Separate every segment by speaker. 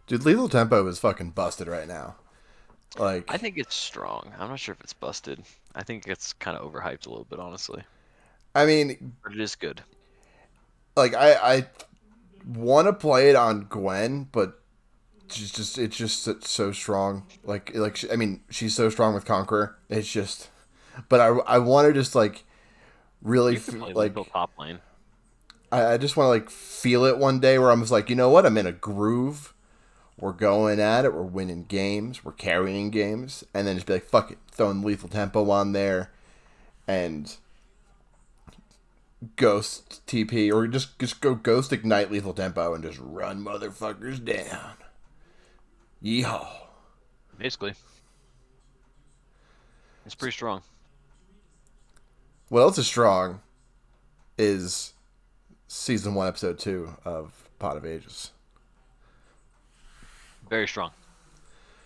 Speaker 1: Dude, Lethal Tempo is fucking busted right now.
Speaker 2: I
Speaker 1: Like,
Speaker 2: think it's strong. I'm not sure if it's busted. I think it's kind of overhyped a little bit, honestly.
Speaker 1: I mean,
Speaker 2: But it is good.
Speaker 1: I want to play it on Gwen, but it's just so strong. I mean, she's so strong with Conqueror. It's just, but I want to just like really
Speaker 2: You could play lethal
Speaker 1: like
Speaker 2: top lane.
Speaker 1: I just want to like feel it one day where I'm just like, you know what? I'm in a groove. We're going at it. We're winning games. We're carrying games, and then just be like, fuck it, throwing Lethal Tempo on there and Ghost TP, or just go Ghost Ignite Lethal Tempo and just run motherfuckers down. Yeehaw!
Speaker 2: Basically, it's pretty strong.
Speaker 1: What else is strong is season 1, episode 2 of Pot of Ages.
Speaker 2: Very strong.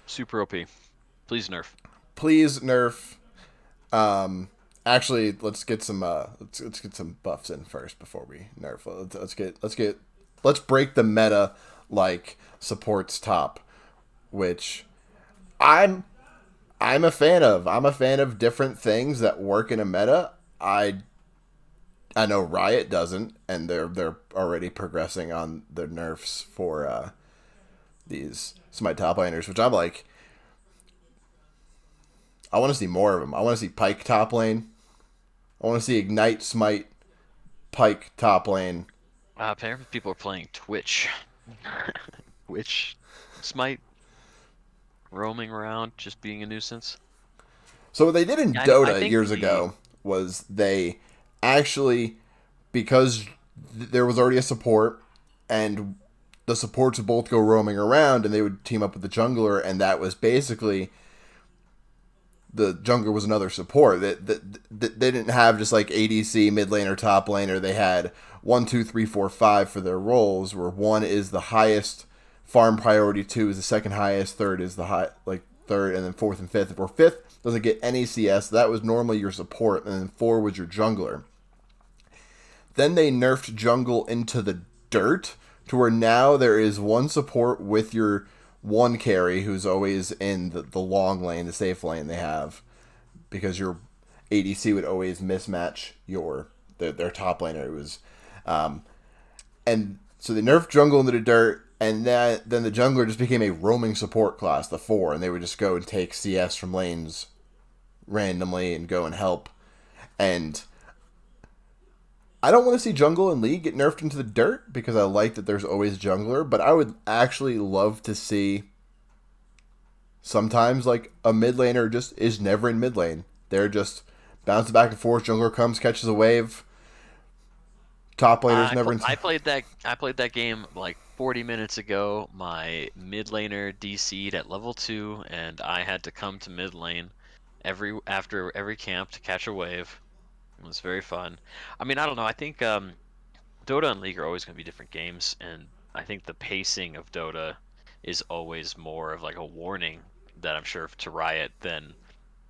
Speaker 2: Super OP. Please nerf.
Speaker 1: Please nerf. Actually, let's get some buffs in first before we nerf. Let's break the meta like supports top, which I'm I'm a fan of. I'm a fan of different things that work in a meta. I know Riot doesn't, and they're already progressing on the nerfs for these Smite top laners, which I'm like, I want to see more of them. I want to see Pike top lane. I want to see Ignite Smite Pike top lane.
Speaker 2: Apparently people are playing Twitch. Twitch Smite roaming around, just being a nuisance.
Speaker 1: So what they did in
Speaker 2: I
Speaker 1: Dota
Speaker 2: think
Speaker 1: years
Speaker 2: the
Speaker 1: ago was they actually, because there was already a support and the supports would both go roaming around and they would team up with the jungler, and that was basically the jungler was another support. That they didn't have just like ADC, mid lane, or top laner. They had one, two, three, four, five for their roles, where one is the highest farm priority, two is the second highest, third is the high like third, and then fourth and fifth. Or fifth doesn't get any CS, that was normally your support, and then four was your jungler. Then they nerfed jungle into the dirt to where now there is one support with your one carry who's always in the long lane, the safe lane they have, because your ADC would always mismatch their top laner. It was, and so they nerfed jungle into the dirt, and then the jungler just became a roaming support class, the four, and they would just go and take CS from lanes randomly and go and help. And I don't want to see jungle and League get nerfed into the dirt because I like that there's always jungler, but I would actually love to see sometimes like a mid laner just is never in mid lane. They're just bouncing back and forth. Jungler comes, catches a wave. Top laner's never in.
Speaker 2: I played that game like 40 minutes ago. My mid laner DC'd at level 2 and I had to come to mid lane after every camp to catch a wave. It was very fun. I mean, I don't know. I think Dota and League are always going to be different games, and I think the pacing of Dota is always more of like a warning that I'm sure to Riot than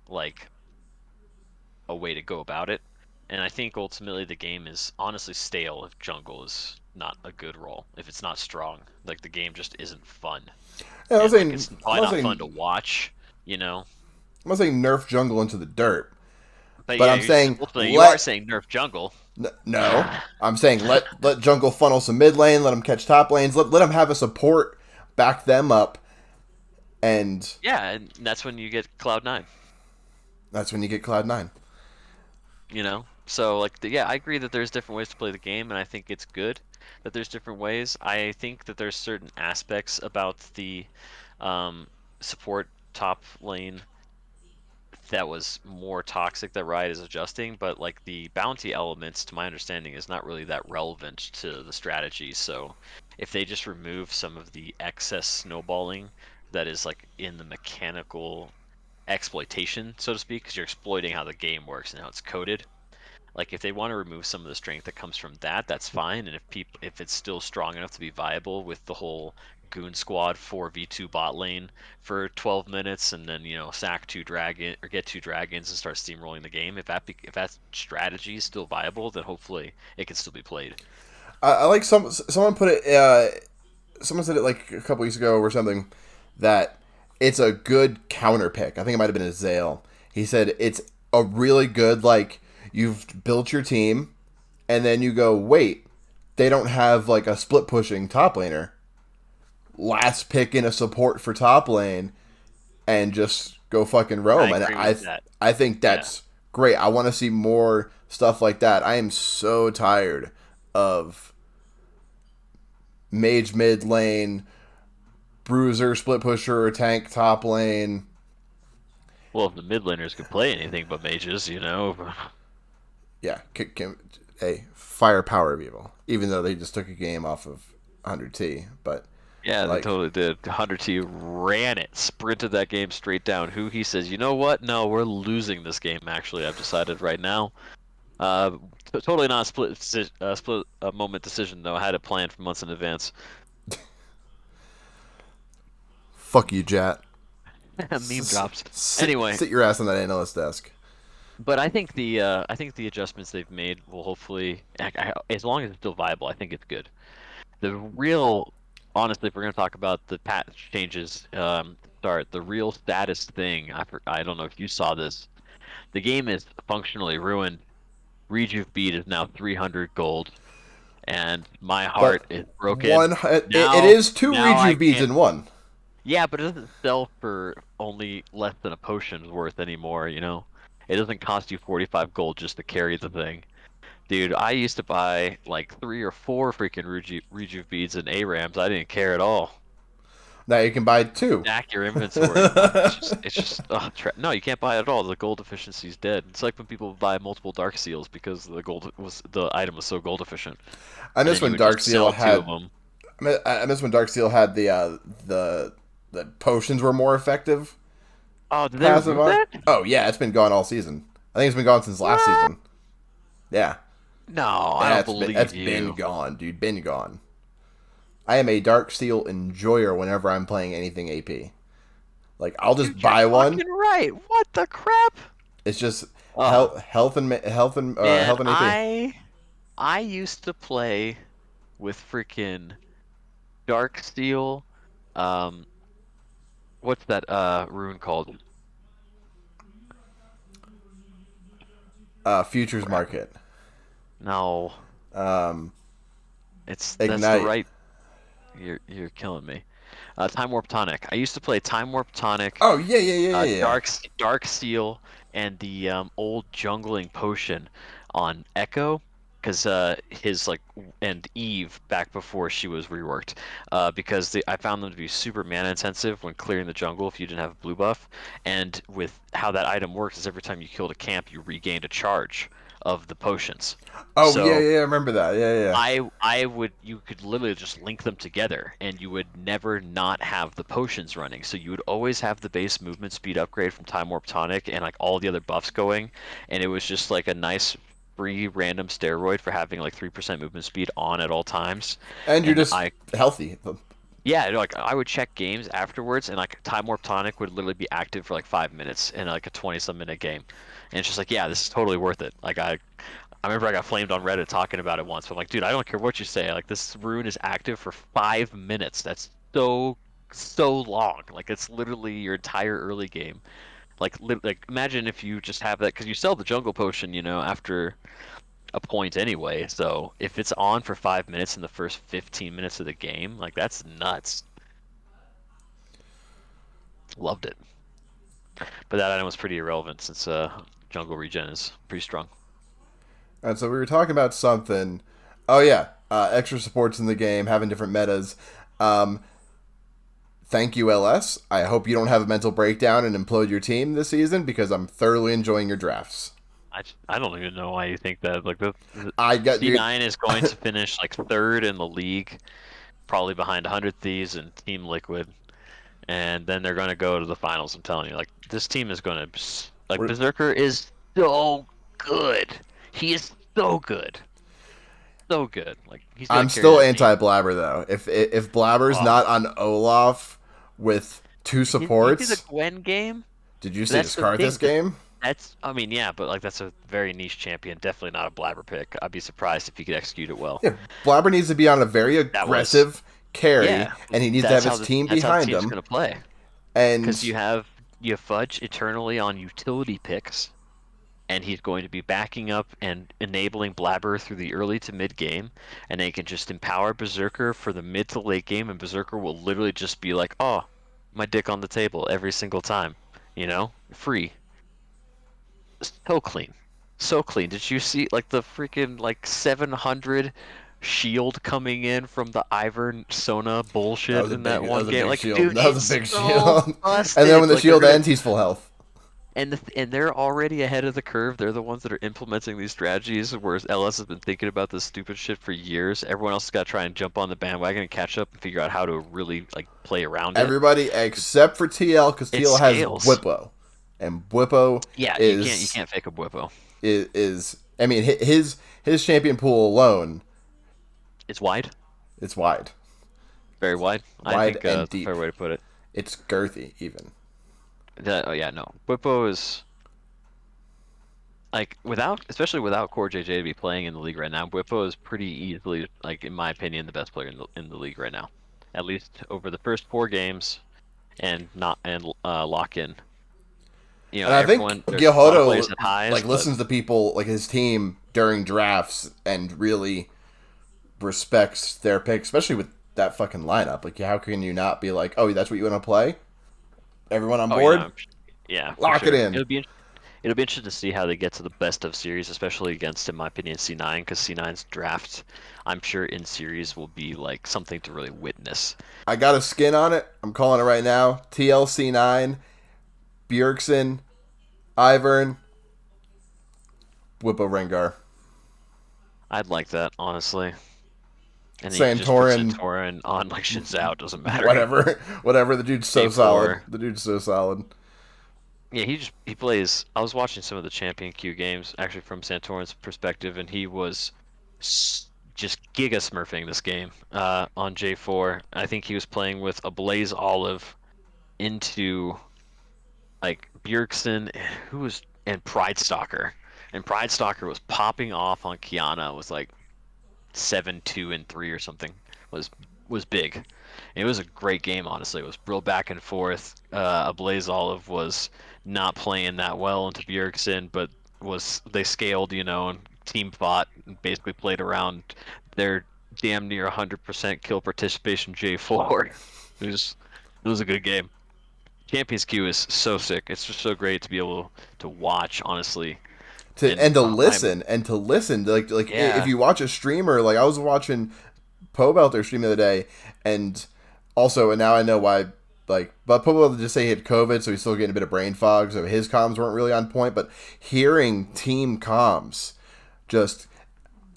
Speaker 2: like a way to go about it. And I think ultimately the game is honestly stale if jungle is not a good role. If it's not strong, like the game just isn't fun,
Speaker 1: Yeah,
Speaker 2: and like it's
Speaker 1: I'm
Speaker 2: probably
Speaker 1: not
Speaker 2: not fun to
Speaker 1: saying
Speaker 2: watch, you know.
Speaker 1: I'm not saying nerf jungle into the dirt,
Speaker 2: But
Speaker 1: but
Speaker 2: yeah,
Speaker 1: I'm saying
Speaker 2: ultimately you are
Speaker 1: let
Speaker 2: saying nerf jungle.
Speaker 1: no. I'm saying let jungle funnel some mid lane. Let them catch top lanes. Let them have a support back them up, and
Speaker 2: Yeah, and that's when you get Cloud9.
Speaker 1: that's when you get Cloud 9.
Speaker 2: So like yeah, I agree that there's different ways to play the game, and I think it's good that there's different ways. I think that there's certain aspects about the um, support top lane that was more toxic that Riot is adjusting, but like the bounty elements, to my understanding, is not really that relevant to the strategy. So if they just remove some of the excess snowballing that is like in the mechanical exploitation, so to speak, because you're exploiting how the game works and how it's coded, like if they want to remove some of the strength that comes from that, that's fine. And if it's still strong enough to be viable with the whole goon squad 4v2 bot lane for 12 minutes and then sack two dragon or get two dragons and start steamrolling the game, if that strategy is still viable, then hopefully it can still be played.
Speaker 1: I like someone put it someone said it like a couple weeks ago or something that it's a good counter pick. I think it might have been a Zale. He said it's a really good like you've built your team, and then you go wait, they don't have like a split pushing top laner. Last pick in a support for top lane, and just go fucking
Speaker 2: I
Speaker 1: roam. And
Speaker 2: agree with that.
Speaker 1: I think
Speaker 2: Yeah.
Speaker 1: that's great. I want to see more stuff like that. I am so tired of mage mid lane, bruiser, split pusher, or tank top lane.
Speaker 2: Well, if the mid laners could play anything but mages,
Speaker 1: Yeah, hey, firepower of evil. Even though they just took a game off of 100T, but
Speaker 2: Yeah, they
Speaker 1: like,
Speaker 2: totally did. 100T ran it, sprinted that game straight down. Who he says, you know what? No, we're losing this game. Actually, I've decided right now. Uh, totally not a split moment decision though. I had it planned for months in advance.
Speaker 1: fuck you, Jat.
Speaker 2: Meme drops.
Speaker 1: Sit,
Speaker 2: Anyway,
Speaker 1: sit your ass on that analyst desk.
Speaker 2: but I think the adjustments they've made will hopefully, as long as it's still viable, I think it's good. The real, honestly, if we're gonna talk about the patch changes, start the real status thing. I don't know if you saw this. The game is functionally ruined. Rejuve beat is now 300 gold, and my heart
Speaker 1: But
Speaker 2: is broken.
Speaker 1: it is two
Speaker 2: Now I
Speaker 1: rejuve beads
Speaker 2: can't.
Speaker 1: in one.
Speaker 2: Yeah, but it doesn't sell for only less than a potion's worth anymore. It doesn't cost you 45 gold just to carry the thing. Dude, I used to buy like 3 or 4 freaking Rejuve beads and ARAMs. I didn't care at all.
Speaker 1: Now you can buy two.
Speaker 2: Stack your inventory. Like it's just no, you can't buy it at all. The gold efficiency's dead. It's like when people buy multiple dark seals because the item was so gold efficient,
Speaker 1: I
Speaker 2: and
Speaker 1: miss
Speaker 2: then you
Speaker 1: when
Speaker 2: would just
Speaker 1: Darksteel
Speaker 2: sell two of
Speaker 1: had.
Speaker 2: them.
Speaker 1: I miss when Darksteel had the potions were more effective.
Speaker 2: Oh, did they
Speaker 1: Passive
Speaker 2: remove
Speaker 1: on.
Speaker 2: that?
Speaker 1: Oh yeah, it's been gone all season. I think it's been gone since last
Speaker 2: What?
Speaker 1: season. Yeah,
Speaker 2: No, I don't
Speaker 1: that's
Speaker 2: believe
Speaker 1: been
Speaker 2: you.
Speaker 1: gone, dude. Been gone. I am a Darksteel enjoyer whenever I'm playing anything AP. Like I'll just
Speaker 2: Dude, you're
Speaker 1: buy one.
Speaker 2: fucking right. What the crap?
Speaker 1: It's just
Speaker 2: Oh,
Speaker 1: health
Speaker 2: man,
Speaker 1: and AP.
Speaker 2: I used to play with freaking Dark Steel. Um, what's that rune called?
Speaker 1: Futures
Speaker 2: Crap.
Speaker 1: market.
Speaker 2: No,
Speaker 1: Um,
Speaker 2: that's the
Speaker 1: Ignite.
Speaker 2: right. You're killing me. Time Warp Tonic. I used to play Time Warp Tonic,
Speaker 1: Oh yeah, yeah, yeah, yeah, yeah.
Speaker 2: Dark Seal, and the old jungling potion on Echo, because his like and Eve back before she was reworked, because I found them to be super mana intensive when clearing the jungle if you didn't have blue buff, and with how that item works is every time you killed a camp you regained a charge of the potions.
Speaker 1: Oh yeah,
Speaker 2: So
Speaker 1: yeah. I remember that. Yeah, yeah.
Speaker 2: I would you could literally just link them together and you would never not have the potions running. So you would always have the base movement speed upgrade from Time Warp Tonic and like all the other buffs going, and it was just like a nice free random steroid for having like 3% movement speed on at all times.
Speaker 1: And you're
Speaker 2: And
Speaker 1: just healthy.
Speaker 2: yeah, like I would check games afterwards and like Time Warp Tonic would literally be active for like 5 minutes in like a 20-some minute game. And it's just like, yeah, this is totally worth it. I remember I got flamed on Reddit talking about it once. I'm like, dude, I don't care what you say. Like, this rune is active for 5 minutes. That's so long. Like, it's literally your entire early game. Like imagine if you just have that because you sell the jungle potion, after a point anyway. So if it's on for 5 minutes in the first 15 minutes of the game, like that's nuts. Loved it. But that item was pretty irrelevant since jungle regen is pretty strong.
Speaker 1: And so we were talking about something. Oh yeah, extra supports in the game, having different metas. Um, Thank you, LS. I hope you don't have a mental breakdown and implode your team this season because I'm thoroughly enjoying your drafts.
Speaker 2: I don't even know why you think that. Like the
Speaker 1: I got you.
Speaker 2: C9 is going to finish like third in the league, probably behind 100 Thieves and Team Liquid, and then they're going to go to the finals. I'm telling you, like this team is going to like Berserker is so good. He is so good, so good. Like he's going
Speaker 1: I'm
Speaker 2: to carry
Speaker 1: still
Speaker 2: that team.
Speaker 1: anti-Blabber though. If Blabber's
Speaker 2: Oh,
Speaker 1: not on Olaf with two
Speaker 2: you see the
Speaker 1: supports,
Speaker 2: Gwen game?
Speaker 1: did you see
Speaker 2: That's
Speaker 1: this
Speaker 2: the thing.
Speaker 1: Girthiest game?
Speaker 2: I mean, yeah, but like that's a very niche champion. Definitely not a Blabber pick. I'd be surprised if he could execute it well.
Speaker 1: Yeah, Blabber needs to be on a very
Speaker 2: That was
Speaker 1: aggressive carry,
Speaker 2: Yeah,
Speaker 1: and he needs to have
Speaker 2: that's how
Speaker 1: his team
Speaker 2: the
Speaker 1: behind
Speaker 2: team's
Speaker 1: him.
Speaker 2: gonna play. Because
Speaker 1: And
Speaker 2: you fudge eternally on utility picks, and he's going to be backing up and enabling Blabber through the early to mid game, and they can just empower Berserker for the mid to late game, and Berserker will literally just be like, "Oh, my dick on the table every single time," free, so clean, so clean. Did you see like the freaking like 700 shield coming in from the Ivern Sona bullshit in that
Speaker 1: that
Speaker 2: one
Speaker 1: was a
Speaker 2: game?
Speaker 1: big
Speaker 2: Like,
Speaker 1: shield.
Speaker 2: dude,
Speaker 1: That was a
Speaker 2: it's
Speaker 1: big
Speaker 2: so
Speaker 1: shield. And then
Speaker 2: busted.
Speaker 1: when the
Speaker 2: Like they're
Speaker 1: shield
Speaker 2: gonna
Speaker 1: ends, he's full health.
Speaker 2: and they're already ahead of the curve. They're the ones that are implementing these strategies, whereas LS has been thinking about this stupid shit for years. Everyone else has got to try and jump on the bandwagon and catch up and figure out how to really like play around it.
Speaker 1: Everybody except for TL, because
Speaker 2: It
Speaker 1: TL has
Speaker 2: scales.
Speaker 1: Bwipo, and Bwipo
Speaker 2: Yeah, you
Speaker 1: is
Speaker 2: can't fake a Bwipo.
Speaker 1: is I mean his champion pool alone,
Speaker 2: It's wide,
Speaker 1: it's wide,
Speaker 2: very wide. I
Speaker 1: wide
Speaker 2: think
Speaker 1: and
Speaker 2: that's a
Speaker 1: deep.
Speaker 2: fair way to put it.
Speaker 1: It's girthy even.
Speaker 2: Oh yeah, no, Bwipo is like especially without Core JJ to be playing in the league right now. Bwipo is pretty easily, like in my opinion, the best player in the league right now, at least over the first 4 games and not and lock in.
Speaker 1: And I think
Speaker 2: Everyone, there's a lot of players
Speaker 1: Gihoto
Speaker 2: at highs,
Speaker 1: like
Speaker 2: but
Speaker 1: listens to people like his team during drafts and really respects their pick, especially with that fucking lineup. Like, how can you not be like, oh, that's what you want to play? Everyone on
Speaker 2: oh yeah,
Speaker 1: board,
Speaker 2: yeah, for
Speaker 1: lock it
Speaker 2: sure.
Speaker 1: in.
Speaker 2: It'll be interesting to see how they get to the best of series, especially against, in my opinion, C9, because C9's draft, I'm sure in series will be like something to really witness.
Speaker 1: I got a skin on it. I'm calling it right now. TLC9, Bjergsen, Ivern, Whippo Rengar,
Speaker 2: I'd like that, honestly. And then you can just put
Speaker 1: Santorin,
Speaker 2: Santorin on like Shinzao, doesn't matter.
Speaker 1: whatever, whatever. The dude's so solid.
Speaker 2: J4.
Speaker 1: The dude's so solid.
Speaker 2: Yeah, he plays. I was watching some of the Champion Q games actually from Santorin's perspective, and he was just giga smurfing this game on J4. I think he was playing with a Blaze Olive into like Bjergsen, who was and Pride Stalker, and Pride Stalker was popping off on Kiana. Was like 7-2 and 3 or something. Was was big. It was a great game, honestly. It was real back and forth. Ablaze Olive was not playing that well into Bjergsen, but they scaled, and team fought and basically played around their damn near 100% kill participation J4. It was a good game. Champions Queue is so sick. It's just so great to be able to watch, honestly.
Speaker 1: To
Speaker 2: And
Speaker 1: and to
Speaker 2: I'm
Speaker 1: listen and to listen like if
Speaker 2: yeah.
Speaker 1: you watch a streamer, like I was watching Pobelter stream the other day, and also, and now I know why. Like, but Pobelter just say he had COVID, so he's still getting a bit of brain fog, so his comms weren't really on point. But hearing team comms just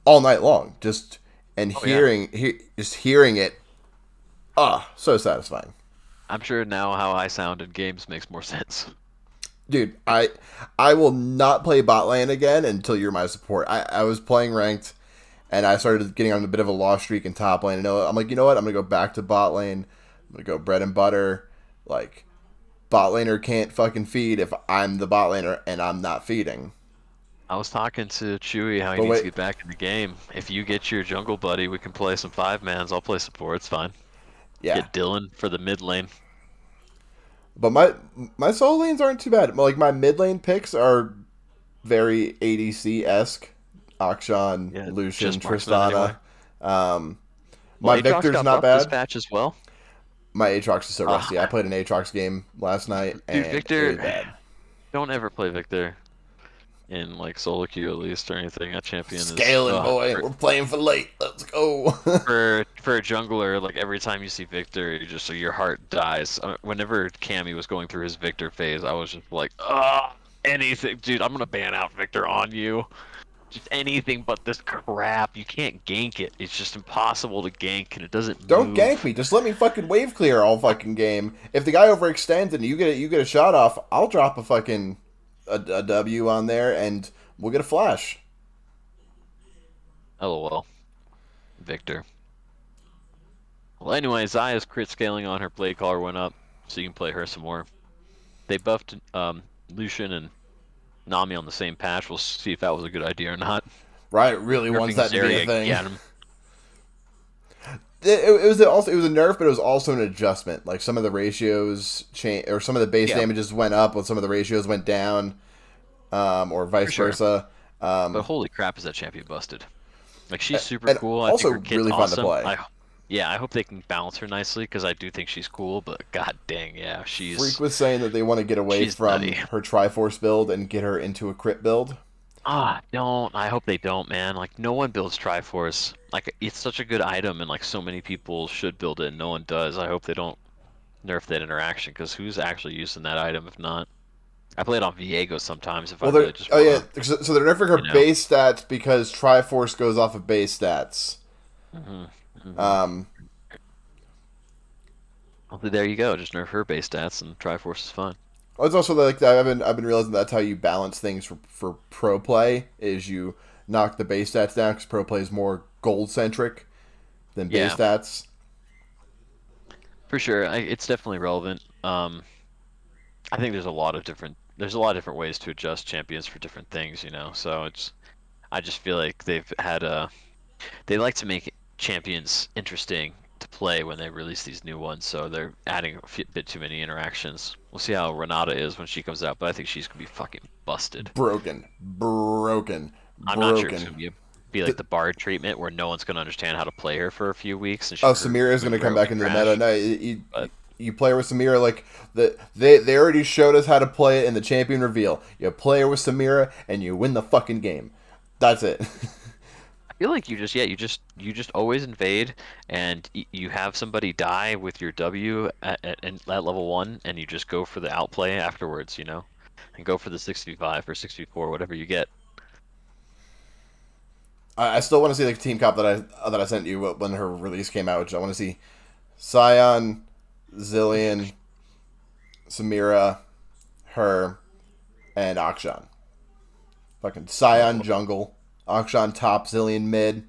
Speaker 1: all night long, and
Speaker 2: Oh yeah.
Speaker 1: just hearing it, so satisfying.
Speaker 2: I'm sure now how I sound in games makes more sense.
Speaker 1: Dude, I will not play bot lane again until you're my support. I was playing ranked, and I started getting on a bit of a loss streak in top lane. And I'm like, you know what? I'm gonna go back to bot lane. I'm gonna go bread and butter. Like, bot laner can't fucking feed if I'm the bot laner and I'm not feeding.
Speaker 2: I was talking to Chewy how he
Speaker 1: But
Speaker 2: needs
Speaker 1: wait,
Speaker 2: to get back in the game. If you get your jungle buddy, we can play some 5-mans. I'll play support. It's fine.
Speaker 1: yeah.
Speaker 2: Get Dylan for the mid lane.
Speaker 1: But my solo lanes aren't too bad. Like, my mid lane picks are very ADC esque. Akshan,
Speaker 2: Yeah,
Speaker 1: Lucian,
Speaker 2: just marksman anyway.
Speaker 1: Tristana. Um,
Speaker 2: Well,
Speaker 1: my
Speaker 2: Aatrox
Speaker 1: Victor's
Speaker 2: got
Speaker 1: not
Speaker 2: buffed this
Speaker 1: bad.
Speaker 2: patch as well.
Speaker 1: My Aatrox is so rusty. I
Speaker 2: Ah,
Speaker 1: played an Aatrox game last night,
Speaker 2: dude,
Speaker 1: and it was
Speaker 2: Victor,
Speaker 1: bad.
Speaker 2: don't ever play Victor in like solo queue at least or anything. That champion is
Speaker 1: Scaling, boy. We're playing for late. Let's go.
Speaker 2: for a jungler. Like every time you see Victor, your heart dies. Whenever Cammy was going through his Victor phase, I was just like, anything, dude. I'm gonna ban out Victor on you. Just anything but this crap. You can't gank it. It's just impossible to gank, and it doesn't
Speaker 1: Don't gank
Speaker 2: move.
Speaker 1: me. Just let me fucking wave clear all fucking game. If the guy overextends and you get a shot off, I'll drop a fucking a W on there, and we'll get a flash.
Speaker 2: LOL, Victor. Well, anyway, Zaya's crit scaling on her play caller went up, so you can play her some more. They buffed Lucian and Nami on the same patch. We'll see if that was a good idea or not.
Speaker 1: Riot really wants
Speaker 2: Nerfing
Speaker 1: that to be a
Speaker 2: Zarya
Speaker 1: thing.
Speaker 2: again.
Speaker 1: it was a nerf, but it was also an adjustment. Like some of the ratios change, or some of the base
Speaker 2: Yeah,
Speaker 1: damages went up, while some of the ratios went down, or
Speaker 2: for
Speaker 1: vice
Speaker 2: sure.
Speaker 1: versa.
Speaker 2: But
Speaker 1: Um,
Speaker 2: holy crap, is that champion busted? Like she's super
Speaker 1: and
Speaker 2: cool. I think
Speaker 1: also
Speaker 2: her kit's
Speaker 1: really fun to
Speaker 2: awesome.
Speaker 1: play.
Speaker 2: Yeah, I hope they can balance her nicely because I do think she's cool. But god dang, yeah,
Speaker 1: Freak was saying that they want to get away
Speaker 2: she's nutty.
Speaker 1: from her Triforce build and get her into a crit build.
Speaker 2: Ah, don't. I hope they don't, man. Like no one builds Triforce. Like it's such a good item, and like so many people should build it, and no one does. I hope they don't nerf that interaction because who's actually using that item if not? I play it on Viego sometimes if I
Speaker 1: Well,
Speaker 2: really just
Speaker 1: oh yeah,
Speaker 2: wanna,
Speaker 1: so they're nerfing her
Speaker 2: you know.
Speaker 1: base stats because Triforce goes off of base stats.
Speaker 2: hmm hmm
Speaker 1: Um,
Speaker 2: Well, there you go. Just nerf her base stats, and Triforce is fun.
Speaker 1: it's also like I've been realizing that's how you balance things for pro play is you knock the base stats down because pro play is more gold centric than base
Speaker 2: Yeah,
Speaker 1: stats.
Speaker 2: for sure. It's definitely relevant. I think there's a lot of different ways to adjust champions for different things, you know. So it's I just feel like they like to make champions interesting to play when they release these new ones. So they're adding a bit too many interactions. We'll see how Renata is when she comes out, but I think she's gonna be fucking busted.
Speaker 1: Broken, broken,
Speaker 2: I'm not sure if it's
Speaker 1: broken.
Speaker 2: gonna be like the Bard treatment where no one's gonna understand how to play her for a few weeks and
Speaker 1: Oh,
Speaker 2: her
Speaker 1: Samira is going to
Speaker 2: win
Speaker 1: come
Speaker 2: rate will
Speaker 1: back
Speaker 2: be
Speaker 1: into the meta.
Speaker 2: trash.
Speaker 1: No,
Speaker 2: But
Speaker 1: you play her with Samira like they already showed us how to play it in the champion reveal. You play her with Samira and you win the fucking game. That's it.
Speaker 2: I feel like you just always invade and you have somebody die with your W at level 1 and you just go for the outplay afterwards, you know? And go for the 6v5 or 6v4, whatever you get.
Speaker 1: I still want to see the team comp that I sent you when her release came out. Which I want to see Scion, Zillion, Samira, her, and Akshan. Fucking Scion
Speaker 2: Oh,
Speaker 1: jungle, Akshan top, Zillion mid.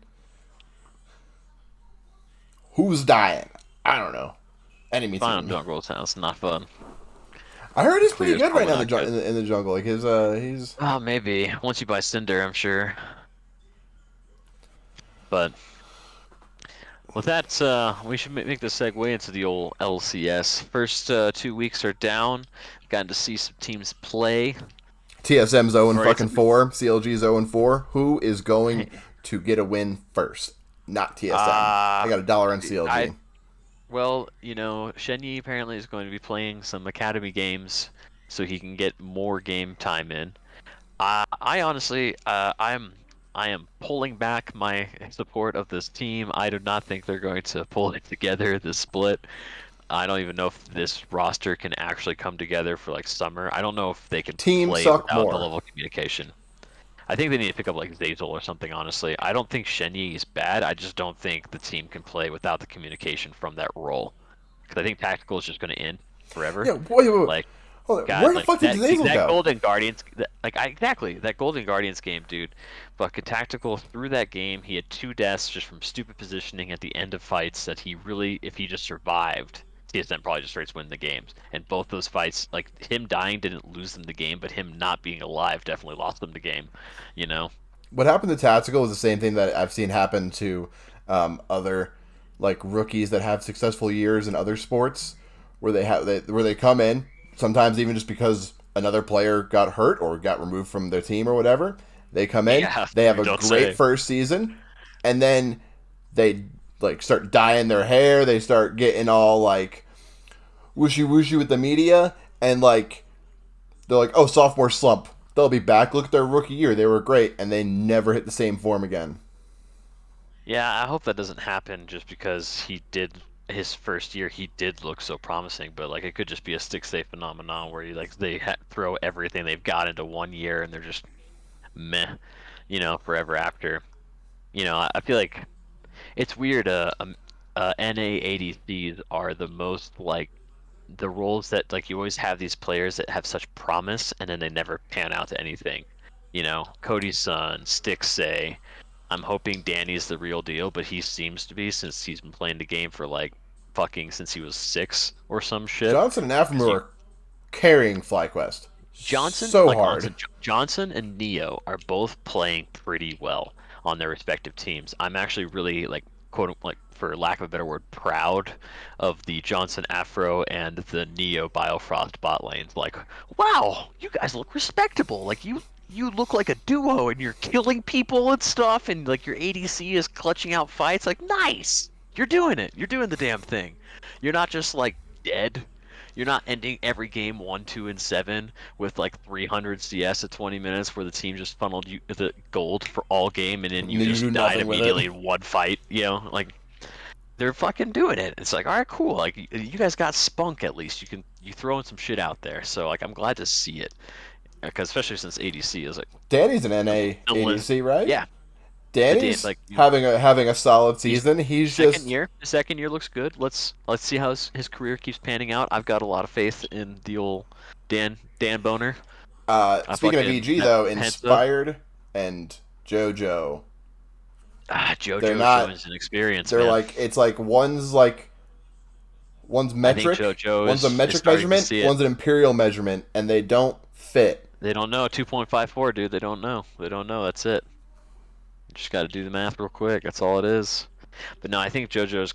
Speaker 1: Who's dying? I don't know. Enemy
Speaker 2: Final
Speaker 1: team.
Speaker 2: jungle sounds not fun.
Speaker 1: I heard he's pretty
Speaker 2: Clear is
Speaker 1: good right
Speaker 2: probably
Speaker 1: now in
Speaker 2: not good.
Speaker 1: in the jungle. Like he's
Speaker 2: Oh, maybe. Once you buy Cinder, I'm sure. But with that, we should make the segue into the old LCS. First 2 weeks are down. Gotten to see some teams play.
Speaker 1: TSM's 0 and
Speaker 2: Or it's
Speaker 1: fucking 4. CLG's 0 and 4. Who is going to get a win first? Not TSM. I
Speaker 2: uh
Speaker 1: got $1 on
Speaker 2: I
Speaker 1: CLG.
Speaker 2: well, Shenyi apparently is going to be playing some academy games so he can get more game time in. I honestly, I am pulling back my support of this team. I do not think they're going to pull it together, this split. I don't even know if this roster can actually come together for like summer. I don't know if they can
Speaker 1: Teams
Speaker 2: play
Speaker 1: suck
Speaker 2: without the
Speaker 1: more.
Speaker 2: level of communication. I think they need to pick up like Zazel or something, honestly. I don't think Shenyi is bad. I just don't think the team can play without the communication from that role. Because I think tactical is just going to end forever.
Speaker 1: Yeah, wait.
Speaker 2: Like,
Speaker 1: Hold on. Where
Speaker 2: God,
Speaker 1: the
Speaker 2: like
Speaker 1: fuck did Zazel
Speaker 2: that
Speaker 1: go?
Speaker 2: Golden Guardians, exactly that Golden Guardians game, dude. Fucking tactical through that game. He had 2 deaths just from stupid positioning at the end of fights that he really, if he just survived, TSM probably just straight win the games. And both those fights, like him dying didn't lose them the game, but him not being alive definitely lost them the game. You know?
Speaker 1: What happened to Tactical is the same thing that I've seen happen to other like rookies that have successful years in other sports, where where they come in sometimes even just because another player got hurt or got removed from their team or whatever. They come in,
Speaker 2: Yeah,
Speaker 1: they have
Speaker 2: you
Speaker 1: a
Speaker 2: don't
Speaker 1: great
Speaker 2: say.
Speaker 1: first season, and then they like start dyeing their hair. They start getting all like wooshy wooshy with the media, and like they're like, oh, sophomore slump. They'll be back. Look at their rookie year. They were great, and they never hit the same form again.
Speaker 2: Yeah, I hope that doesn't happen just because he did his first year he did look so promising, but like it could just be a stick safe phenomenon where throw everything they've got into 1 year and they're just meh, forever after. I feel like it's weird. NA ADCs are the most like the roles that like you always have these players that have such promise and then they never pan out to anything. Cody's son, Stixay. I'm hoping Danny's the real deal, but he seems to be since he's been playing the game for like fucking since he was 6 or some shit.
Speaker 1: Johnson and Aframu
Speaker 2: Because you
Speaker 1: are carrying FlyQuest so hard.
Speaker 2: Johnson and Neo are both playing pretty well on their respective teams. I'm actually really like quote like for lack of a better word, proud of the Johnson Afro and the Neo Biofrost bot lanes. Like, wow, you guys look respectable. Like you look like a duo and you're killing people and stuff, and like your ADC is clutching out fights. Like, nice. You're doing it. You're doing the damn thing. You're not just like dead. You're not ending every game 1, 2, and 7 with like 300 CS at 20 minutes where the team just funneled you the gold for all game and then you
Speaker 1: You do
Speaker 2: just died
Speaker 1: nothing with it.
Speaker 2: immediately in one fight. You know, like they're fucking doing it. It's like, all right, cool. Like you guys got spunk at least. You throwing some shit out there. So like I'm glad to see it because especially since ADC is like
Speaker 1: Danny's an NA ADC, right?
Speaker 2: yeah,
Speaker 1: Danny's
Speaker 2: like
Speaker 1: having a solid
Speaker 2: he's
Speaker 1: season. He's
Speaker 2: second
Speaker 1: just
Speaker 2: year. The second year looks good. Let's see how his career keeps panning out. I've got a lot of faith in the old Dan Boner. I
Speaker 1: speaking of
Speaker 2: fucking
Speaker 1: EG though,
Speaker 2: Penta.
Speaker 1: Inspired and JoJo. They're
Speaker 2: JoJo
Speaker 1: not.
Speaker 2: showing some experience,
Speaker 1: They're
Speaker 2: man.
Speaker 1: like it's one's
Speaker 2: I think
Speaker 1: metric,
Speaker 2: JoJo
Speaker 1: one's a
Speaker 2: is
Speaker 1: metric
Speaker 2: starting to
Speaker 1: measurement,
Speaker 2: see it.
Speaker 1: one's an imperial measurement, and they don't fit.
Speaker 2: They don't know 2.54, dude. They don't know. They don't know. That's it. You just got to do the math real quick. That's all it is. But no, I think JoJo's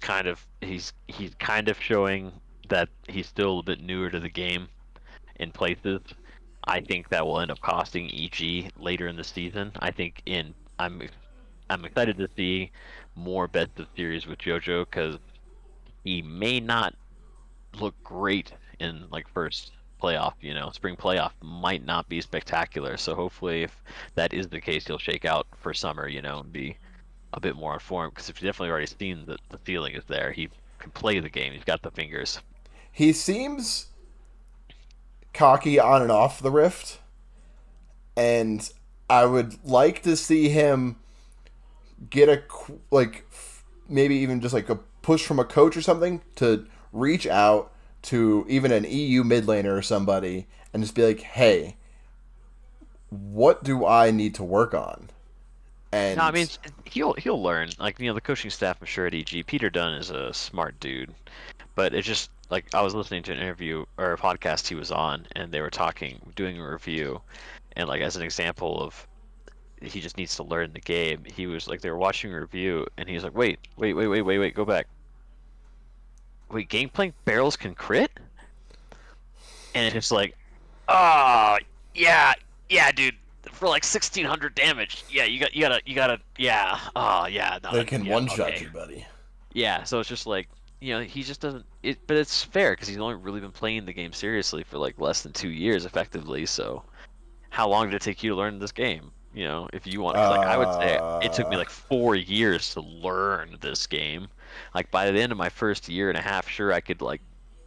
Speaker 2: he's kind of showing that he's still a bit newer to the game in places. I think that will end up costing EG later in the season. I'm excited to see more best of series with JoJo because he may not look great in like first playoff. You know, spring playoff might not be spectacular. So hopefully, if that is the case, he'll shake out for summer. You know, and be a bit more informed because if you've definitely already seen that the feeling is there, he can play the game. He's got the fingers.
Speaker 1: He seems cocky on and off the Rift, and I would like to see him get maybe even just like a push from a coach or something to reach out to even an EU mid laner or somebody and just be like, hey, what do I need to work on?
Speaker 2: No, I
Speaker 1: And
Speaker 2: mean he'll learn. Like the coaching staff, I'm sure at EG, Peter Dunn is a smart dude, but it's just like I was listening to an interview or a podcast he was on, and they were doing a review, and like as an example of he just needs to learn the game. He was like they were watching a review, and he was like, wait, go back. Wait, Gangplank barrels can crit, and it's just like, oh yeah, dude. For like 1600 damage, yeah, you gotta, yeah, oh yeah, no,
Speaker 1: they can
Speaker 2: yeah,
Speaker 1: one shot
Speaker 2: okay,
Speaker 1: you, buddy.
Speaker 2: yeah. So it's just like, he just doesn't. But it's fair because he's only really been playing the game seriously for like less than 2 years, effectively. So how long did it take you to learn this game? If you want, because like I would say it took me
Speaker 1: Uh,
Speaker 2: like 4 years to learn this game. Like by the end of my first year and a half, sure I could like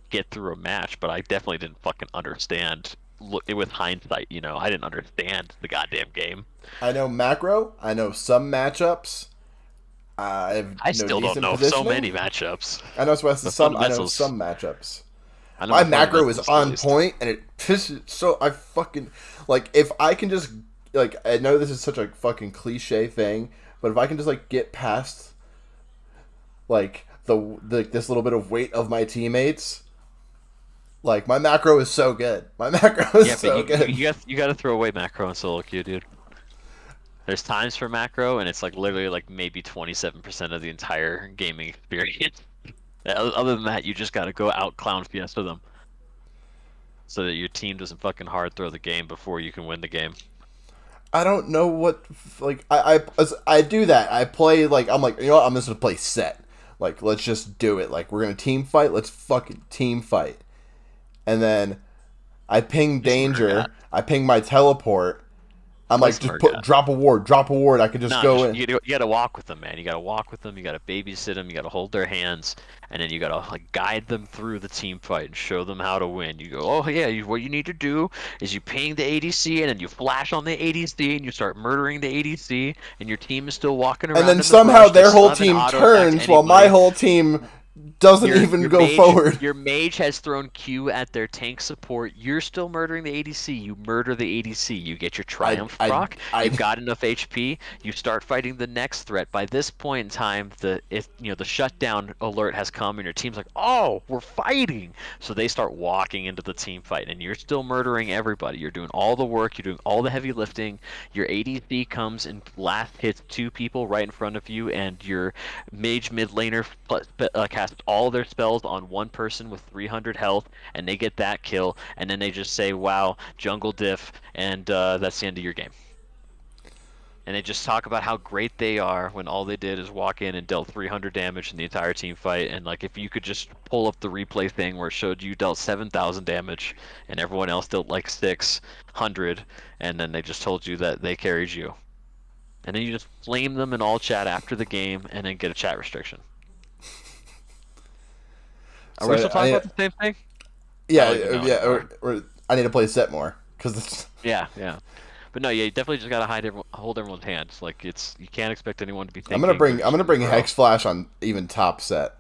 Speaker 2: get through a match, but I definitely didn't fucking understand. Look, with hindsight, I didn't understand the goddamn game.
Speaker 1: I know macro. I know some matchups. I have
Speaker 2: I
Speaker 1: no
Speaker 2: still don't
Speaker 1: decent
Speaker 2: know so
Speaker 1: positioning.
Speaker 2: many matchups.
Speaker 1: I know
Speaker 2: The
Speaker 1: some. I know
Speaker 2: fundamentals.
Speaker 1: some matchups.
Speaker 2: I know
Speaker 1: My
Speaker 2: my
Speaker 1: macro is
Speaker 2: fundamentals at
Speaker 1: on
Speaker 2: least.
Speaker 1: point, and it pisses. So I fucking like if I can just like I know this is such a fucking cliche thing, but if I can just like get past like the this little bit of weight of my teammates, like my macro is so good. My macro is
Speaker 2: Yeah, but
Speaker 1: so good.
Speaker 2: you got to throw away macro in solo queue, dude. There's times for macro, and it's like literally like maybe 27% of the entire gaming experience. Other than that, you just got to go out clown fiesta them, so that your team doesn't fucking hard throw the game before you can win the game.
Speaker 1: I don't know what like I do that. I play like I'm like you know what I'm just gonna play set. Like let's just do it. Like we're gonna team fight. Let's fucking team fight. And then I ping
Speaker 2: Just murder
Speaker 1: danger.
Speaker 2: got.
Speaker 1: I ping my teleport. I'm
Speaker 2: Play
Speaker 1: like
Speaker 2: some
Speaker 1: just
Speaker 2: murder.
Speaker 1: drop a ward, drop a ward. I can just
Speaker 2: No,
Speaker 1: go in.
Speaker 2: you gotta walk with them, man. You gotta walk with them. You gotta babysit them. You gotta hold their hands, and then you gotta like guide them through the team fight and show them how to win. You go, oh yeah, what you need to do is you ping the ADC, and then you flash on the ADC, and you start murdering the ADC, and your team is still walking
Speaker 1: And
Speaker 2: around
Speaker 1: then
Speaker 2: in the
Speaker 1: somehow
Speaker 2: brush. They
Speaker 1: their
Speaker 2: still
Speaker 1: whole
Speaker 2: haven't
Speaker 1: team
Speaker 2: auto attacked
Speaker 1: turns while my
Speaker 2: anybody.
Speaker 1: whole team doesn't even go forward.
Speaker 2: Your mage has thrown Q at their tank support. You're still murdering the ADC. You murder the ADC. You get your
Speaker 1: I
Speaker 2: triumph
Speaker 1: I
Speaker 2: proc. You've
Speaker 1: I
Speaker 2: got enough HP. You start fighting the next threat. By this point in time, the shutdown alert has come, and your team's like, oh, we're fighting. So they start walking into the team fight, and you're still murdering everybody. You're doing all the work. You're doing all the heavy lifting. Your ADC comes and last hits two people right in front of you, and your mage mid laner casts all their spells on one person with 300 health, and they get that kill, and then they just say, wow, jungle diff, and that's the end of your game. And they just talk about how great they are when all they did is walk in and dealt 300 damage in the entire team fight. And like, if you could just pull up the replay thing where it showed you dealt 7,000 damage and everyone else dealt like 600, and then they just told you that they carried you. And then you just flame them in all chat after the game and then get a chat restriction. Are we still talking about the same thing?
Speaker 1: Yeah,
Speaker 2: Anymore.
Speaker 1: or I need to play set more because it's
Speaker 2: Yeah. But no, yeah, you definitely just gotta hold everyone's hands. Like you can't expect anyone to be thinking.
Speaker 1: I'm gonna bring Hex Flash on even top set.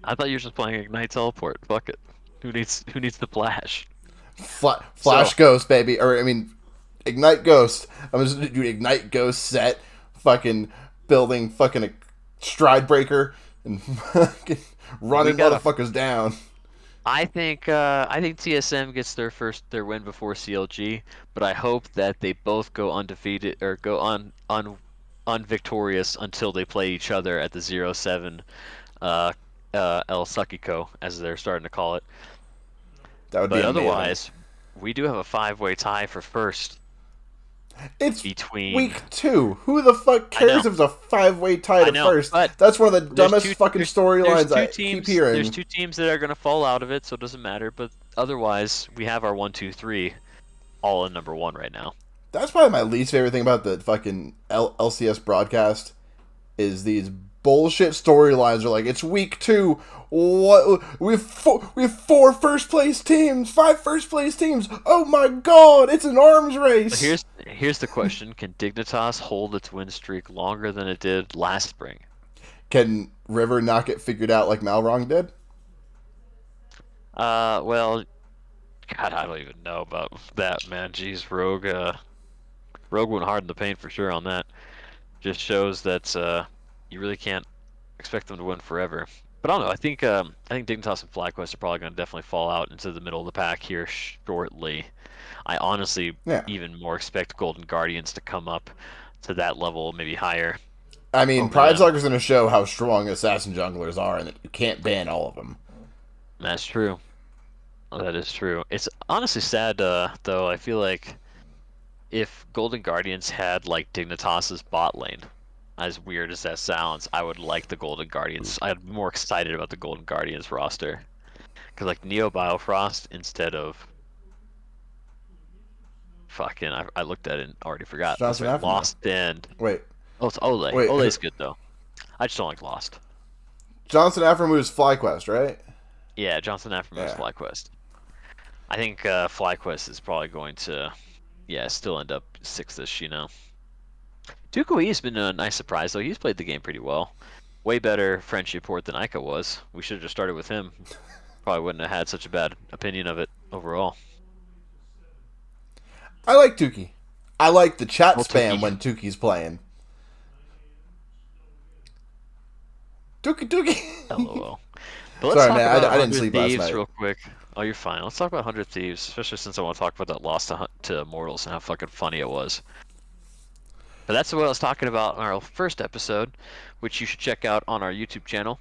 Speaker 2: I thought you were just playing Ignite Teleport. Fuck it. Who needs the flash?
Speaker 1: Flash Ghost, baby, or I mean, Ignite Ghost. I'm just gonna do Ignite Ghost set, fucking building fucking a stride breaker and fucking running motherfuckers down.
Speaker 2: I think TSM gets their win before CLG, but I hope that they both go undefeated or go unvictorious until they play each other at the 0-7 El Sakiko, as they're starting to call it.
Speaker 1: That would be amazing.
Speaker 2: Otherwise, we do have a 5-way tie for first.
Speaker 1: It's
Speaker 2: between
Speaker 1: week 2. Who the fuck cares if it's a 5-way tie to first? That's one of the dumbest fucking storylines I keep hearing.
Speaker 2: There's two teams that are going to fall out of it, so it doesn't matter. But otherwise, we have our 1, 2, 3 all in number 1 right now.
Speaker 1: That's probably my least favorite thing about the fucking LCS broadcast is these bullshit storylines are like, it's week 2. What we have 4 first place teams, 5 first place teams. Oh my god, it's an arms race.
Speaker 2: But here's the question: can Dignitas hold its win streak longer than it did last spring?
Speaker 1: Can River not get figured out like Malrong did?
Speaker 2: Well, God, I don't even know about that, man. Jeez, Rogue went hard in the paint for sure on that. Just shows that you really can't expect them to win forever. But I don't know. I think Dignitas and FlyQuest are probably going to definitely fall out into the middle of the pack here shortly. I honestly even more expect Golden Guardians to come up to that level, maybe higher.
Speaker 1: I mean, Pride Slugger's going to show how strong assassin junglers are, and that you can't ban all of them.
Speaker 2: That's true. That is true. It's honestly sad, though. I feel like if Golden Guardians had like Dignitas's bot lane, as weird as that sounds, I would like the Golden Guardians. I'd be more excited about the Golden Guardians roster. Because like Neo Biofrost instead of fucking, I looked at it and already forgot. Like Lost and
Speaker 1: wait.
Speaker 2: Oh, it's Ole.
Speaker 1: Wait,
Speaker 2: Ole's good though. I just don't like Lost.
Speaker 1: Johnson Aframu's FlyQuest, right?
Speaker 2: Yeah, Johnson Aframu's FlyQuest. I think FlyQuest is probably going to, still end up 6th-ish, you know. Dukui's been a nice surprise, though. He's played the game pretty well. Way better friendship port than Ica was. We should have just started with him. Probably wouldn't have had such a bad opinion of it overall.
Speaker 1: I like Tuki. I like the chat spam when Tuki's playing. Tuki.
Speaker 2: LOL. But let's
Speaker 1: Sorry, man. I didn't sleep last night.
Speaker 2: Real quick. Oh, you're fine. Let's talk about 100 Thieves, especially since I want to talk about that loss to Immortals and how fucking funny it was. But that's what I was talking about in our first episode, which you should check out on our YouTube channel.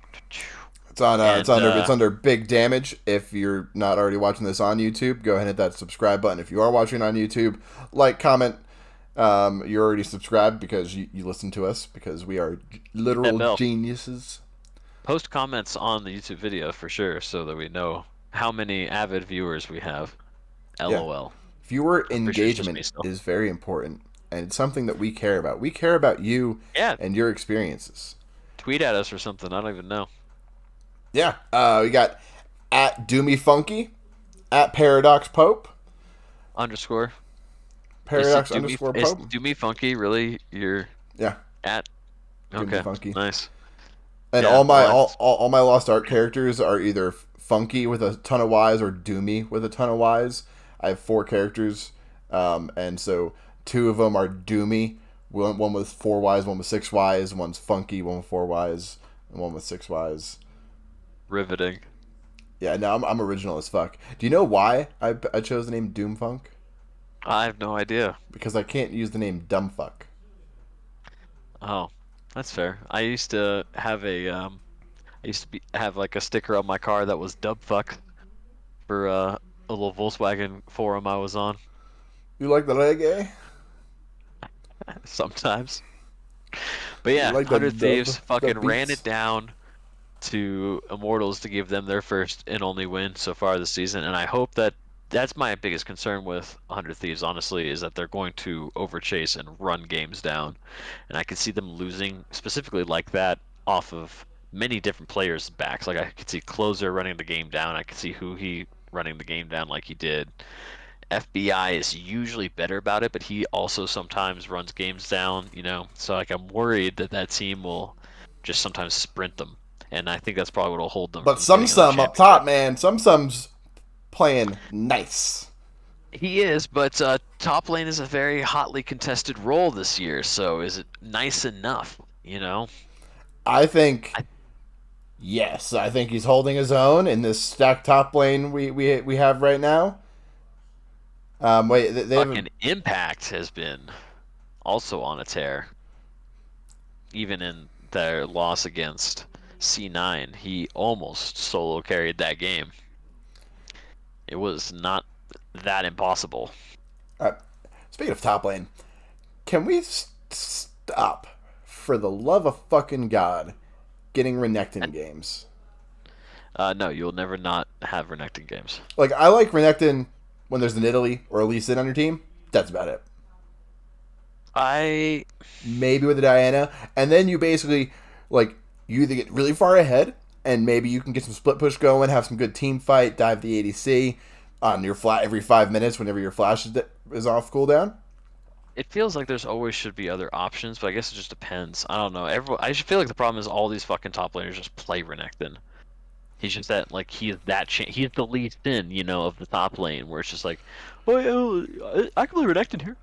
Speaker 1: It's on. It's under Big Damage. If you're not already watching this on YouTube, go ahead and hit that subscribe button. If you are watching on YouTube, like, comment. You're already subscribed because you listen to us because we are literal geniuses.
Speaker 2: Post comments on the YouTube video for sure, so that we know how many avid viewers we have. LOL.
Speaker 1: Yeah. Viewer engagement is very important. And it's something that we care about. We care about you and your experiences.
Speaker 2: Tweet at us or something. I don't even know.
Speaker 1: Yeah. We got at DoomyFunky, at Paradox Pope.
Speaker 2: _.
Speaker 1: Paradox _ Pope.
Speaker 2: Is DoomyFunky really your at? Okay,
Speaker 1: DoomyFunky.
Speaker 2: nice.
Speaker 1: And
Speaker 2: Yeah,
Speaker 1: all my
Speaker 2: mine's
Speaker 1: all my Lost Ark characters are either Funky with a ton of Ys or Doomy with a ton of Ys. I have 4 characters, and so 2 of them are Doomy. One with 4 Ys, one with 6 Ys. One's Funky, one with 4 Ys, and one with 6 Ys.
Speaker 2: riveting.
Speaker 1: Yeah, no, I'm original as fuck. Do you know why I chose the name Doomfunk?
Speaker 2: I have no idea.
Speaker 1: Because I can't use the name Dumbfuck.
Speaker 2: Oh, that's fair. I used to have like a sticker on my car that was Dubfuck for a little Volkswagen forum I was on
Speaker 1: You like the reggae?
Speaker 2: sometimes. But
Speaker 1: You
Speaker 2: yeah,
Speaker 1: like
Speaker 2: 100 Thieves
Speaker 1: the
Speaker 2: fucking ran it
Speaker 1: beats?
Speaker 2: down to Immortals to give them their first and only win so far this season, and I hope that that's my biggest concern with 100 Thieves, honestly, is that they're going to overchase and run games down, and I could see them losing specifically like that off of many different players' backs. Like I could see Closer running the game down, I could see Huhi running the game down like he did. FBI is usually better about it, but he also sometimes runs games down, So like I'm worried that that team will just sometimes sprint them, and I think that's probably what will hold them
Speaker 1: But
Speaker 2: from getting into the
Speaker 1: some up top,
Speaker 2: championship.
Speaker 1: man. Some's playing nice.
Speaker 2: He is, but top lane is a very hotly contested role this year. So is it nice enough?
Speaker 1: I think
Speaker 2: I
Speaker 1: yes. I think he's holding his own in this stacked top lane we have right now. Wait, they have a,
Speaker 2: fucking Impact has been also on a tear, even in their loss against C9. He almost solo carried that game. It was not that impossible.
Speaker 1: uh, speaking of top lane. Can we stop for the love of fucking god getting Renekton games?
Speaker 2: No, you'll never not have Renekton games.
Speaker 1: Like I like Renekton when there's an Italy or a Lee Sin on your team. That's about it.
Speaker 2: I
Speaker 1: Maybe with a Diana, and then you basically like you either get really far ahead, and maybe you can get some split push going, have some good team fight, dive the ADC on your flat every 5 minutes whenever your flash is off cooldown.
Speaker 2: It feels like there's always should be other options, but I guess it just depends. I don't know. I just feel like the problem is all these fucking top laners just play Renekton. He's just that like he's the lead in, of the top lane where it's just like, oh yeah, I can play Renekton here.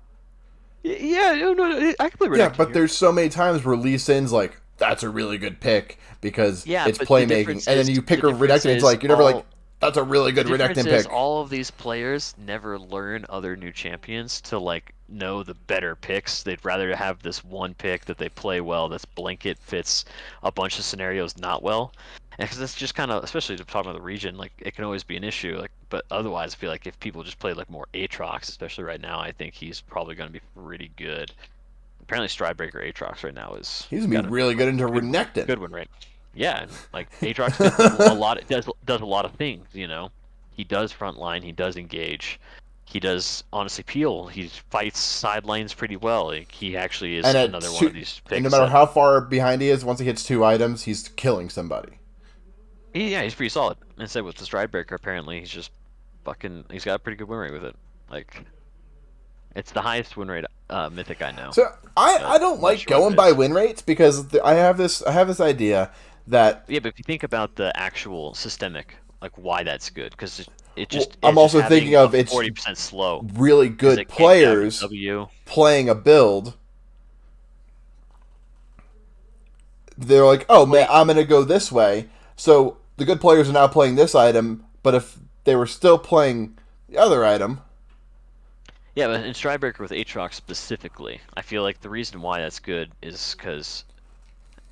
Speaker 2: Yeah, no, I can play
Speaker 1: Yeah,
Speaker 2: Renekton
Speaker 1: but
Speaker 2: here.
Speaker 1: there's so many times where Lee Sin's like, that's a really good pick because
Speaker 2: Yeah,
Speaker 1: it's
Speaker 2: but the
Speaker 1: playmaking,
Speaker 2: difference
Speaker 1: and then
Speaker 2: is
Speaker 1: you pick
Speaker 2: the
Speaker 1: a
Speaker 2: difference
Speaker 1: Renekton, it's
Speaker 2: is
Speaker 1: like you're never like,
Speaker 2: all
Speaker 1: that's a really
Speaker 2: The
Speaker 1: good
Speaker 2: difference
Speaker 1: Renekton
Speaker 2: is
Speaker 1: pick.
Speaker 2: all of these players never learn other new champions to like know the better picks. They'd rather have this one pick that they play well, that's blanket fits a bunch of scenarios not well. And because that's just kind of, especially to talk about the region, like it can always be an issue. Like, but otherwise, I feel like if people just play like more Aatrox, especially right now, I think he's probably going to be pretty good. Apparently, Stridebreaker Aatrox right now is
Speaker 1: He's gonna be
Speaker 2: got a
Speaker 1: really good into
Speaker 2: good
Speaker 1: Renekton.
Speaker 2: good win rate. Yeah, and like Aatrox does a lot. Does a lot of things. He does frontline. He does engage. He does honestly peel. He fights side lanes pretty well. Like, he actually is
Speaker 1: and at
Speaker 2: another one of
Speaker 1: two,
Speaker 2: these
Speaker 1: and no
Speaker 2: picks
Speaker 1: matter
Speaker 2: that
Speaker 1: how far behind he is, once he hits 2 items, he's killing somebody.
Speaker 2: yeah, he's pretty solid. And said with the Stridebreaker, apparently he's just fucking. He's got a pretty good win rate with it. Like it's the highest win rate mythic I know.
Speaker 1: So
Speaker 2: But
Speaker 1: I don't
Speaker 2: I'm not
Speaker 1: like
Speaker 2: sure what
Speaker 1: going
Speaker 2: it
Speaker 1: by
Speaker 2: is.
Speaker 1: win rates because I have this idea that
Speaker 2: Yeah, but if you think about the actual systemic, like why that's good, because
Speaker 1: well, I'm
Speaker 2: it's just
Speaker 1: also thinking
Speaker 2: having a
Speaker 1: of it's
Speaker 2: 40% slow
Speaker 1: really
Speaker 2: because
Speaker 1: good
Speaker 2: it can't get out of
Speaker 1: players
Speaker 2: W.
Speaker 1: playing a build. They're like, oh
Speaker 2: Well,
Speaker 1: man, I'm gonna go this way. So the good players are now playing this item, but if they were still playing the other item,
Speaker 2: yeah, but in Stridebreaker with Aatrox specifically, I feel like the reason why that's good is because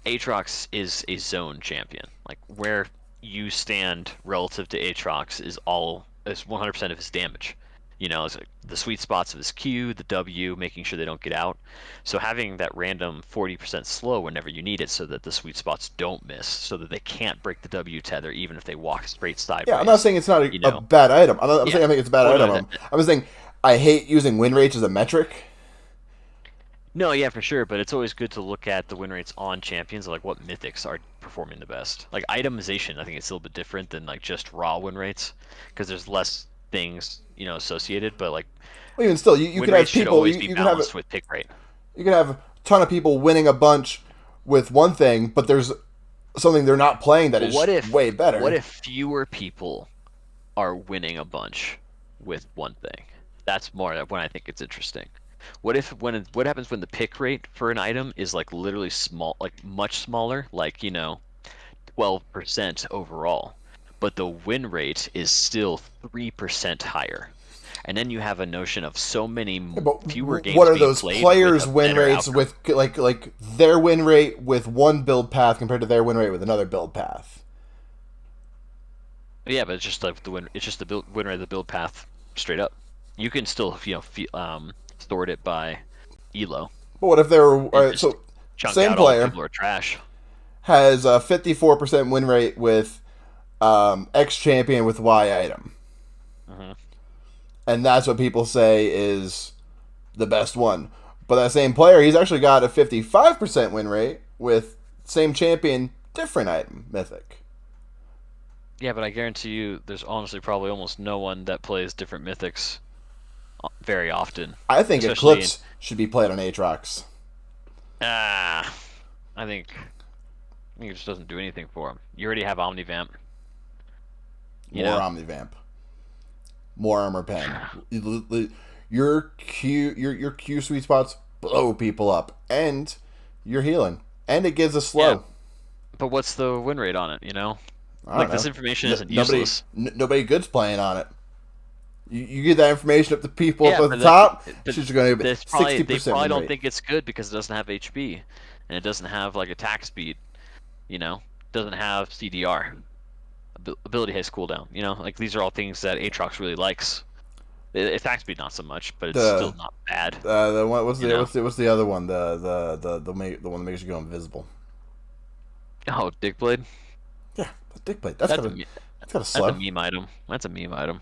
Speaker 2: Aatrox is a zone champion. Like where you stand relative to Aatrox is 100% of his damage. It's like the sweet spots of his Q, the W, making sure they don't get out. So having that random 40% slow whenever you need it, so that the sweet spots don't miss, so that they can't break the W tether even if they walk straight
Speaker 1: yeah, I'm not
Speaker 2: sideways.
Speaker 1: saying it's not
Speaker 2: You
Speaker 1: a
Speaker 2: know,
Speaker 1: bad item. I'm
Speaker 2: yeah.
Speaker 1: saying I think it's a bad
Speaker 2: Oh no,
Speaker 1: item. I'm just saying I hate using win rates as a metric.
Speaker 2: no, yeah, for sure, but it's always good to look at the win rates on champions, like what mythics are performing the best. Like itemization, I think it's a little bit different than like just raw win rates, because there's less things, associated, but like
Speaker 1: Well, even still, you
Speaker 2: win
Speaker 1: can
Speaker 2: rates
Speaker 1: have
Speaker 2: should
Speaker 1: people.
Speaker 2: always be
Speaker 1: You can have
Speaker 2: balanced with pick rate.
Speaker 1: you can have a ton of people winning a bunch with one thing, but there's something they're not playing that
Speaker 2: But
Speaker 1: is way
Speaker 2: what
Speaker 1: better.
Speaker 2: if fewer people are winning a bunch with one thing? That's more when I think it's interesting. What happens when the pick rate for an item is like literally small, like much smaller, like 12% overall, but the win rate is still 3% higher. And then you have a notion of so many
Speaker 1: But
Speaker 2: fewer
Speaker 1: what
Speaker 2: games
Speaker 1: are
Speaker 2: being
Speaker 1: those
Speaker 2: played with
Speaker 1: players'
Speaker 2: a
Speaker 1: win
Speaker 2: better
Speaker 1: rates
Speaker 2: outcome.
Speaker 1: with like their win rate with one build path compared to their win rate with another build path?
Speaker 2: Yeah, but it's just like the win. It's just the win rate of the build path straight up. You can still sort it by elo
Speaker 1: But what if they were
Speaker 2: and just
Speaker 1: so
Speaker 2: chunk
Speaker 1: same
Speaker 2: out all the
Speaker 1: player
Speaker 2: people who are trash.
Speaker 1: has a 54% win rate with X champion with Y item,
Speaker 2: Hmm.
Speaker 1: and that's what people say is the best one. But that same player, he's actually got a 55% win rate with same champion, different item, mythic.
Speaker 2: Yeah, but I guarantee you, there's honestly probably almost no one that plays different mythics very often,
Speaker 1: I think
Speaker 2: especially in
Speaker 1: Eclipse should be played on Aatrox.
Speaker 2: ah. I think it just doesn't do anything for him. You already have Omnivamp, you
Speaker 1: More
Speaker 2: know.
Speaker 1: Omnivamp, more armor pen. Your Q sweet spots blow people up, and you're healing, and it gives a
Speaker 2: Yeah,
Speaker 1: slow.
Speaker 2: but what's the win rate on it?
Speaker 1: I don't
Speaker 2: Like this
Speaker 1: know.
Speaker 2: information isn't
Speaker 1: Nobody,
Speaker 2: useless.
Speaker 1: nobody good's playing on it. You get that information up to people up
Speaker 2: Yeah,
Speaker 1: at the
Speaker 2: but like,
Speaker 1: top.
Speaker 2: but
Speaker 1: She's going to be
Speaker 2: this probably
Speaker 1: 60% win
Speaker 2: don't
Speaker 1: rate.
Speaker 2: think it's good because it doesn't have HP, and it doesn't have like attack speed. You know, doesn't have CDR, ability haste cooldown. Like these are all things that Aatrox really likes. Attack speed not so much, but it's still
Speaker 1: The
Speaker 2: not bad.
Speaker 1: the one
Speaker 2: You know.
Speaker 1: what's the other one? The one that makes you go invisible.
Speaker 2: Oh, Dick Blade.
Speaker 1: Yeah, the dick plate.
Speaker 2: That's a
Speaker 1: That's got a
Speaker 2: that's a
Speaker 1: slow.
Speaker 2: meme item. That's a meme item.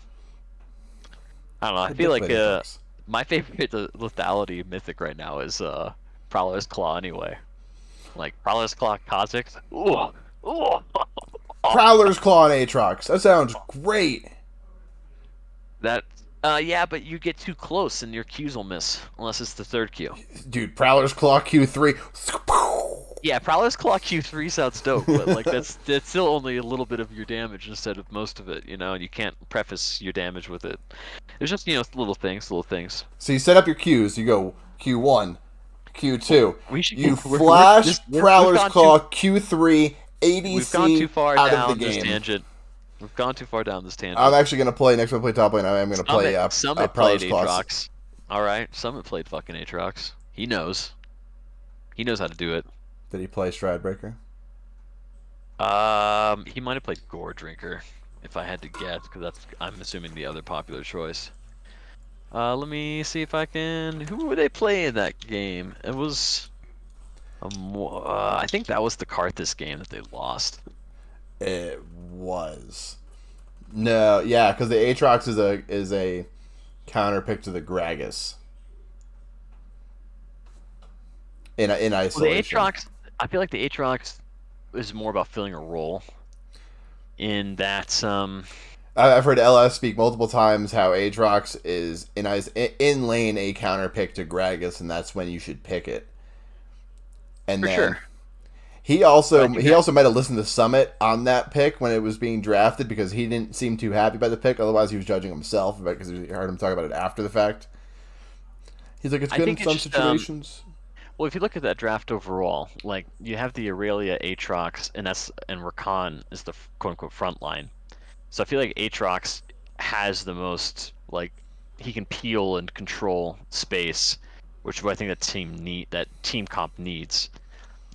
Speaker 2: I don't know. I
Speaker 1: The
Speaker 2: feel
Speaker 1: dick
Speaker 2: like
Speaker 1: plate Aatrox.
Speaker 2: my favorite lethality mythic right now is Prowler's Claw anyway. Like Prowler's Claw Kha'Zix. Ooh, ooh.
Speaker 1: Prowler's Claw and Aatrox. That sounds great.
Speaker 2: That yeah, but you get too close and your Qs will miss unless it's the third Q.
Speaker 1: Dude, Prowler's Claw Q3.
Speaker 2: Yeah, Prowler's Claw Q3 sounds dope, but like that's still only a little bit of your damage instead of most of it, and you can't preface your damage with it. There's just little things, little things.
Speaker 1: So you set up your Qs. You go Q1,
Speaker 2: Well,
Speaker 1: Q2.
Speaker 2: we should
Speaker 1: You
Speaker 2: we're
Speaker 1: flash
Speaker 2: this we've
Speaker 1: Prowler's
Speaker 2: gone too
Speaker 1: Claw Q3
Speaker 2: we've gone too
Speaker 1: ADC
Speaker 2: far
Speaker 1: out of the
Speaker 2: down this
Speaker 1: game.
Speaker 2: tangent. We've gone too far down this
Speaker 1: I'm
Speaker 2: tangent.
Speaker 1: actually going to play, next time I play top lane, I'm going to play
Speaker 2: Summit played
Speaker 1: Prowler's Claw.
Speaker 2: Aatrox. All right, Summit played fucking Aatrox. He knows. He knows how to do it.
Speaker 1: Did he play Stridebreaker?
Speaker 2: He might have played Gore Drinker, if I had to guess, because I'm assuming the other popular choice. Let me see if I can. Who were they playing in that game? It was I think that was the Girthiest game that they lost.
Speaker 1: It was. No, yeah, because the Aatrox is a counter pick to the Gragas in
Speaker 2: Well, the
Speaker 1: isolation.
Speaker 2: Aatrox, I feel like the Aatrox is more about filling a role in that
Speaker 1: I've heard LS speak multiple times how Aatrox is in lane a counter pick to Gragas, and that's when you should pick it. And
Speaker 2: for
Speaker 1: then
Speaker 2: sure.
Speaker 1: he
Speaker 2: But I
Speaker 1: also
Speaker 2: think
Speaker 1: he
Speaker 2: that
Speaker 1: also might have listened to Summit on that pick when it was being drafted because he didn't seem too happy by the pick. Otherwise, he was judging himself because he heard him talk about it after the fact. He's like, it's
Speaker 2: I
Speaker 1: good in
Speaker 2: think it's
Speaker 1: some
Speaker 2: just
Speaker 1: situations.
Speaker 2: well, if you look at that draft overall, like you have the Aurelia, Aatrox, and Rakan is the quote unquote front line. So I feel like Aatrox has the most like he can peel and control space, which is what I think that team comp needs.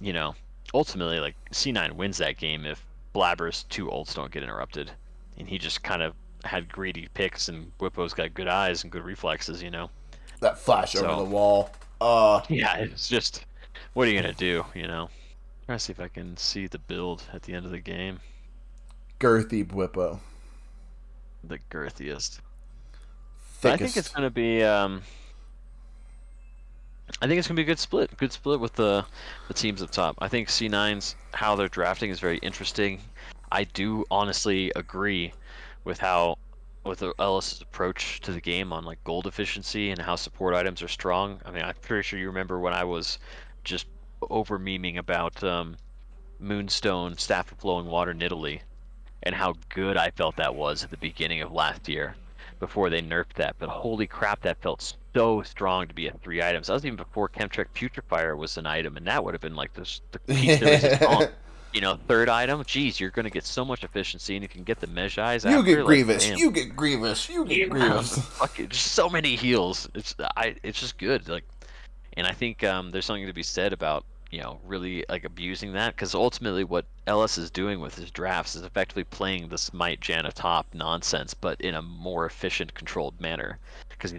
Speaker 2: You know, ultimately like C9 wins that game if Blabber's two ults don't get interrupted, and he just kind of had greedy picks, and Bwipo's got good eyes and good reflexes.
Speaker 1: That flash over the
Speaker 2: So
Speaker 1: wall.
Speaker 2: yeah, it's just what are you gonna do? Trying to see if I can see the build at the end of the game.
Speaker 1: Girthy Bwipo.
Speaker 2: The girthiest. But I think it's
Speaker 1: Thickest.
Speaker 2: gonna be I think it's gonna be a good split. Good split with the teams up top. I think C9's how they're drafting is very interesting. I do honestly agree with how with Ellis's approach to the game on like gold efficiency and how support items are strong. I mean, I'm pretty sure you remember when I was just over memeing about Moonstone, Staff of Flowing Water, Nidalee, and how good I felt that was at the beginning of last year before they nerfed that. But holy crap, that felt so strong to be at 3 items. That was even before Chemtrek Putrefier was an item, and that would have been like the piece de resistance. You know, third item, geez, you're going to get so much efficiency, and you can get the Mejais
Speaker 1: You
Speaker 2: after,
Speaker 1: get
Speaker 2: like,
Speaker 1: Grievous.
Speaker 2: bam.
Speaker 1: You get Grievous. You get
Speaker 2: Yeah,
Speaker 1: Grievous.
Speaker 2: fucking just so many heals. It's just good. Like, and I think there's something to be said about, really like abusing that, because ultimately what LS is doing with his drafts is effectively playing the Smite Janna top nonsense, but in a more efficient, controlled manner. Because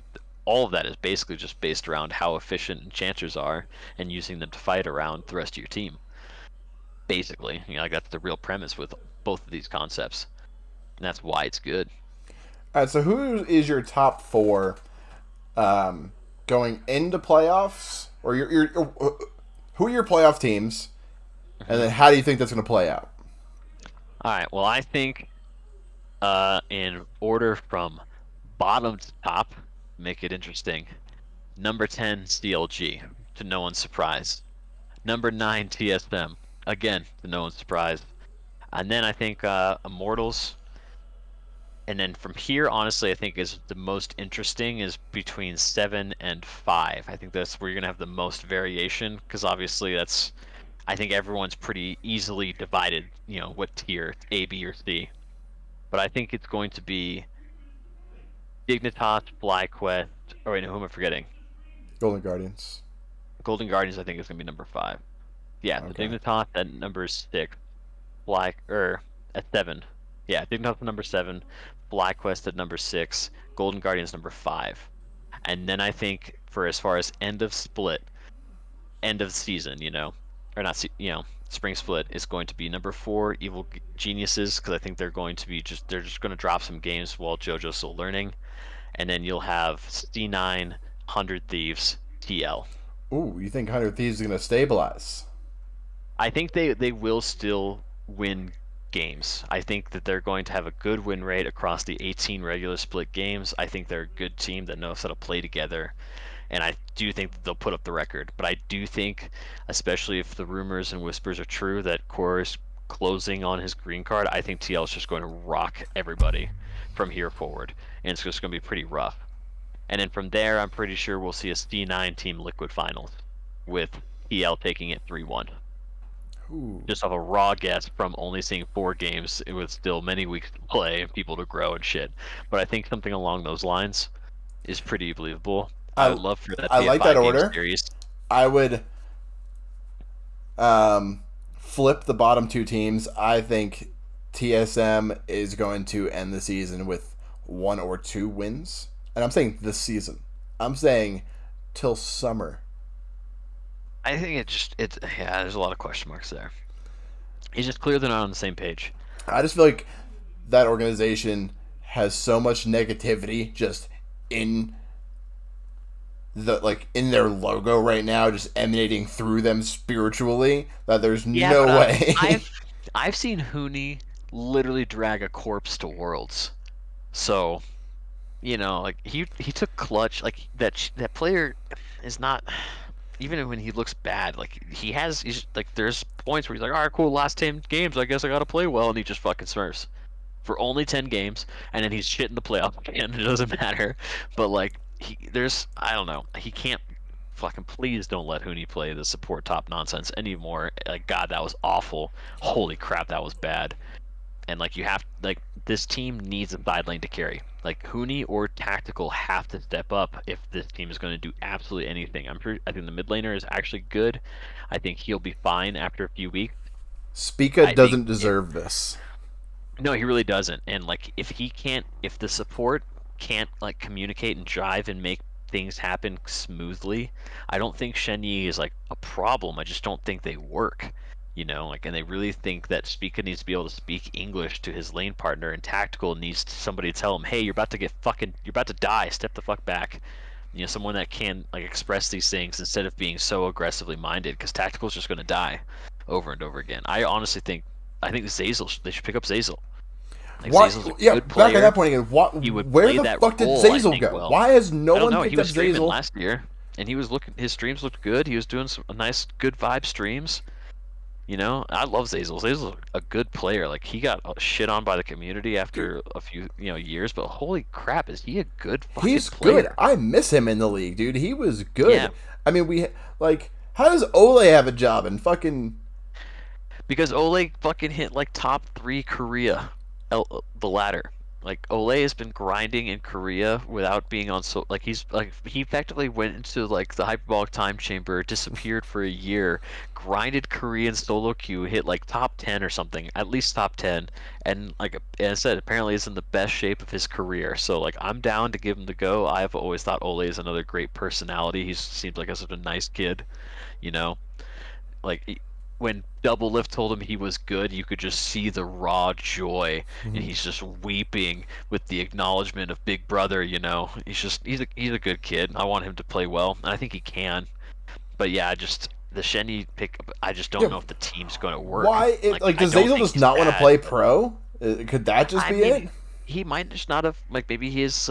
Speaker 2: all of that is basically just based around how efficient enchanters are and using them to fight around the rest of your team. Basically, like that's the real premise with both of these concepts, and that's why it's good.
Speaker 1: All right, so who is your top four going into playoffs, or who are your playoff teams, and
Speaker 2: Hmm.
Speaker 1: then how do you think that's going to play out?
Speaker 2: All right. Well, I think in order from bottom to top, make it interesting. Number 10, CLG, to no one's surprise. Number 9, TSM, again, to no one's surprise. And then I think Immortals. And then from here, honestly, I think is the most interesting is between 7 and 5. I think that's where you're going to have the most variation, because obviously I think everyone's pretty easily divided, what tier, A, B, or C. But I think it's going to be Dignitas, FlyQuest, or wait, no, who am I forgetting?
Speaker 1: Golden Guardians.
Speaker 2: Golden Guardians, I think, is going to be number 5. Yeah, the
Speaker 1: Okay.
Speaker 2: Dignitas at number 6, at 7. Yeah, Dignitas at number 7, FlyQuest at number 6, Golden Guardians number 5. And then I think for as far as end of split, end of season, or not, spring split is going to be number 4, Evil Geniuses, because I think they're just going to drop some games while JoJo's still learning. And then you'll have C9, 100 Thieves, TL.
Speaker 1: Ooh, you think 100 Thieves is going to stabilize?
Speaker 2: I think they will still win games. I think that they're going to have a good win rate across the 18 regular split games. I think they're a good team that knows how to play together, and I do think that they'll put up the record. But I do think, especially if the rumors and whispers are true, that Core is closing on his green card, I think TL is just going to rock everybody from here forward, and it's just going to be pretty rough. And then from there, I'm pretty sure we'll see a C9 Team Liquid Finals with TL taking it 3-1.
Speaker 1: Ooh.
Speaker 2: Just off a raw guess from only seeing 4 games, it was still many weeks to play and people to grow and shit. But I think something along those lines is pretty believable. I
Speaker 1: I
Speaker 2: would love for that to
Speaker 1: I
Speaker 2: be a
Speaker 1: like that
Speaker 2: 5 game
Speaker 1: order.
Speaker 2: series.
Speaker 1: I would flip the bottom two teams. I think TSM is going to end the season with 1 or 2 wins. And I'm saying this season. I'm saying till summer.
Speaker 2: I think yeah, there's a lot of question marks there. It's just clear they're not on the same page.
Speaker 1: I just feel like that organization has so much negativity just in in their logo right now, just emanating through them spiritually, that there's
Speaker 2: Yeah,
Speaker 1: no
Speaker 2: but
Speaker 1: way.
Speaker 2: I've seen Hooney literally drag a corpse to Worlds. So, like he took clutch. Like that player is not, even when he looks bad, like he's like there's points where he's like, all right, cool, last 10 games, I guess I gotta play well, and he just fucking smurfs for only 10 games, and then he's shit in the playoff again. It doesn't matter. But like I don't know, he can't fucking, please don't let Hooney play the support top nonsense anymore. Like God, that was awful. Holy crap, that was bad. And like this team needs a side lane to carry. Like Hooney or Tactical have to step up if this team is going to do absolutely anything. I think the mid laner is actually good. I think he'll be fine after a few weeks.
Speaker 1: Spica
Speaker 2: I think
Speaker 1: doesn't deserve this.
Speaker 2: no, he really doesn't. And like if the support can't like communicate and drive and make things happen smoothly, I don't think Shen Yi is like a problem. I just don't think they work. And they really think that Spica needs to be able to speak English to his lane partner, and Tactical needs somebody to tell him, "Hey, you're about to die. Step the fuck back." Someone that can like express these things instead of being so aggressively minded, because Tactical's just going to die over and over again. I think Zazel, they should pick up Zazel. Like
Speaker 1: What?
Speaker 2: Zazel's a
Speaker 1: Yeah,
Speaker 2: good
Speaker 1: back at that
Speaker 2: player.
Speaker 1: point again. What?
Speaker 2: He would
Speaker 1: Where
Speaker 2: play
Speaker 1: the
Speaker 2: that
Speaker 1: fuck did
Speaker 2: role, I
Speaker 1: Zazel
Speaker 2: think,
Speaker 1: go?
Speaker 2: well.
Speaker 1: Why has no
Speaker 2: I don't
Speaker 1: one
Speaker 2: know. He
Speaker 1: picked up
Speaker 2: was streaming
Speaker 1: Zazel?
Speaker 2: last year, and his streams looked good. He was doing some nice, good vibe streams. You know, I love Zazel. Zazel's a good player. Like he got shit on by the community
Speaker 1: Dude,
Speaker 2: after a few, years, but holy crap, is he a good fucking
Speaker 1: he's good.
Speaker 2: player?
Speaker 1: I miss him in the league, dude. He was
Speaker 2: Yeah,
Speaker 1: good. I mean, like, how does Ole have a job in fucking?
Speaker 2: because Ole fucking hit like top three Korea, the ladder. Like Ole has been grinding in Korea without being on he's like he effectively went into like the hyperbolic time chamber, disappeared for a year, grinded Korean solo queue, hit like top 10 or something, at least top 10, and like I said, apparently is in the best shape of his career. So like I'm down to give him the go. I've always thought Ole is another great personality. He seems like such a nice kid, you know. Like when Double Lift told him he was good, you could just see the raw joy, and he's just weeping with the acknowledgement of Big Brother. He's a good kid. I want him to play well, and I think he can. But yeah, I just the Shenny pick. I just don't
Speaker 1: Yeah,
Speaker 2: know if the team's going to work.
Speaker 1: why?
Speaker 2: Like
Speaker 1: Like,
Speaker 2: I
Speaker 1: does
Speaker 2: don't
Speaker 1: Zazel
Speaker 2: think
Speaker 1: just
Speaker 2: he's
Speaker 1: not want to
Speaker 2: bad,
Speaker 1: play
Speaker 2: but
Speaker 1: pro? Could that just
Speaker 2: I
Speaker 1: be it?
Speaker 2: mean, he might just not have. Like maybe his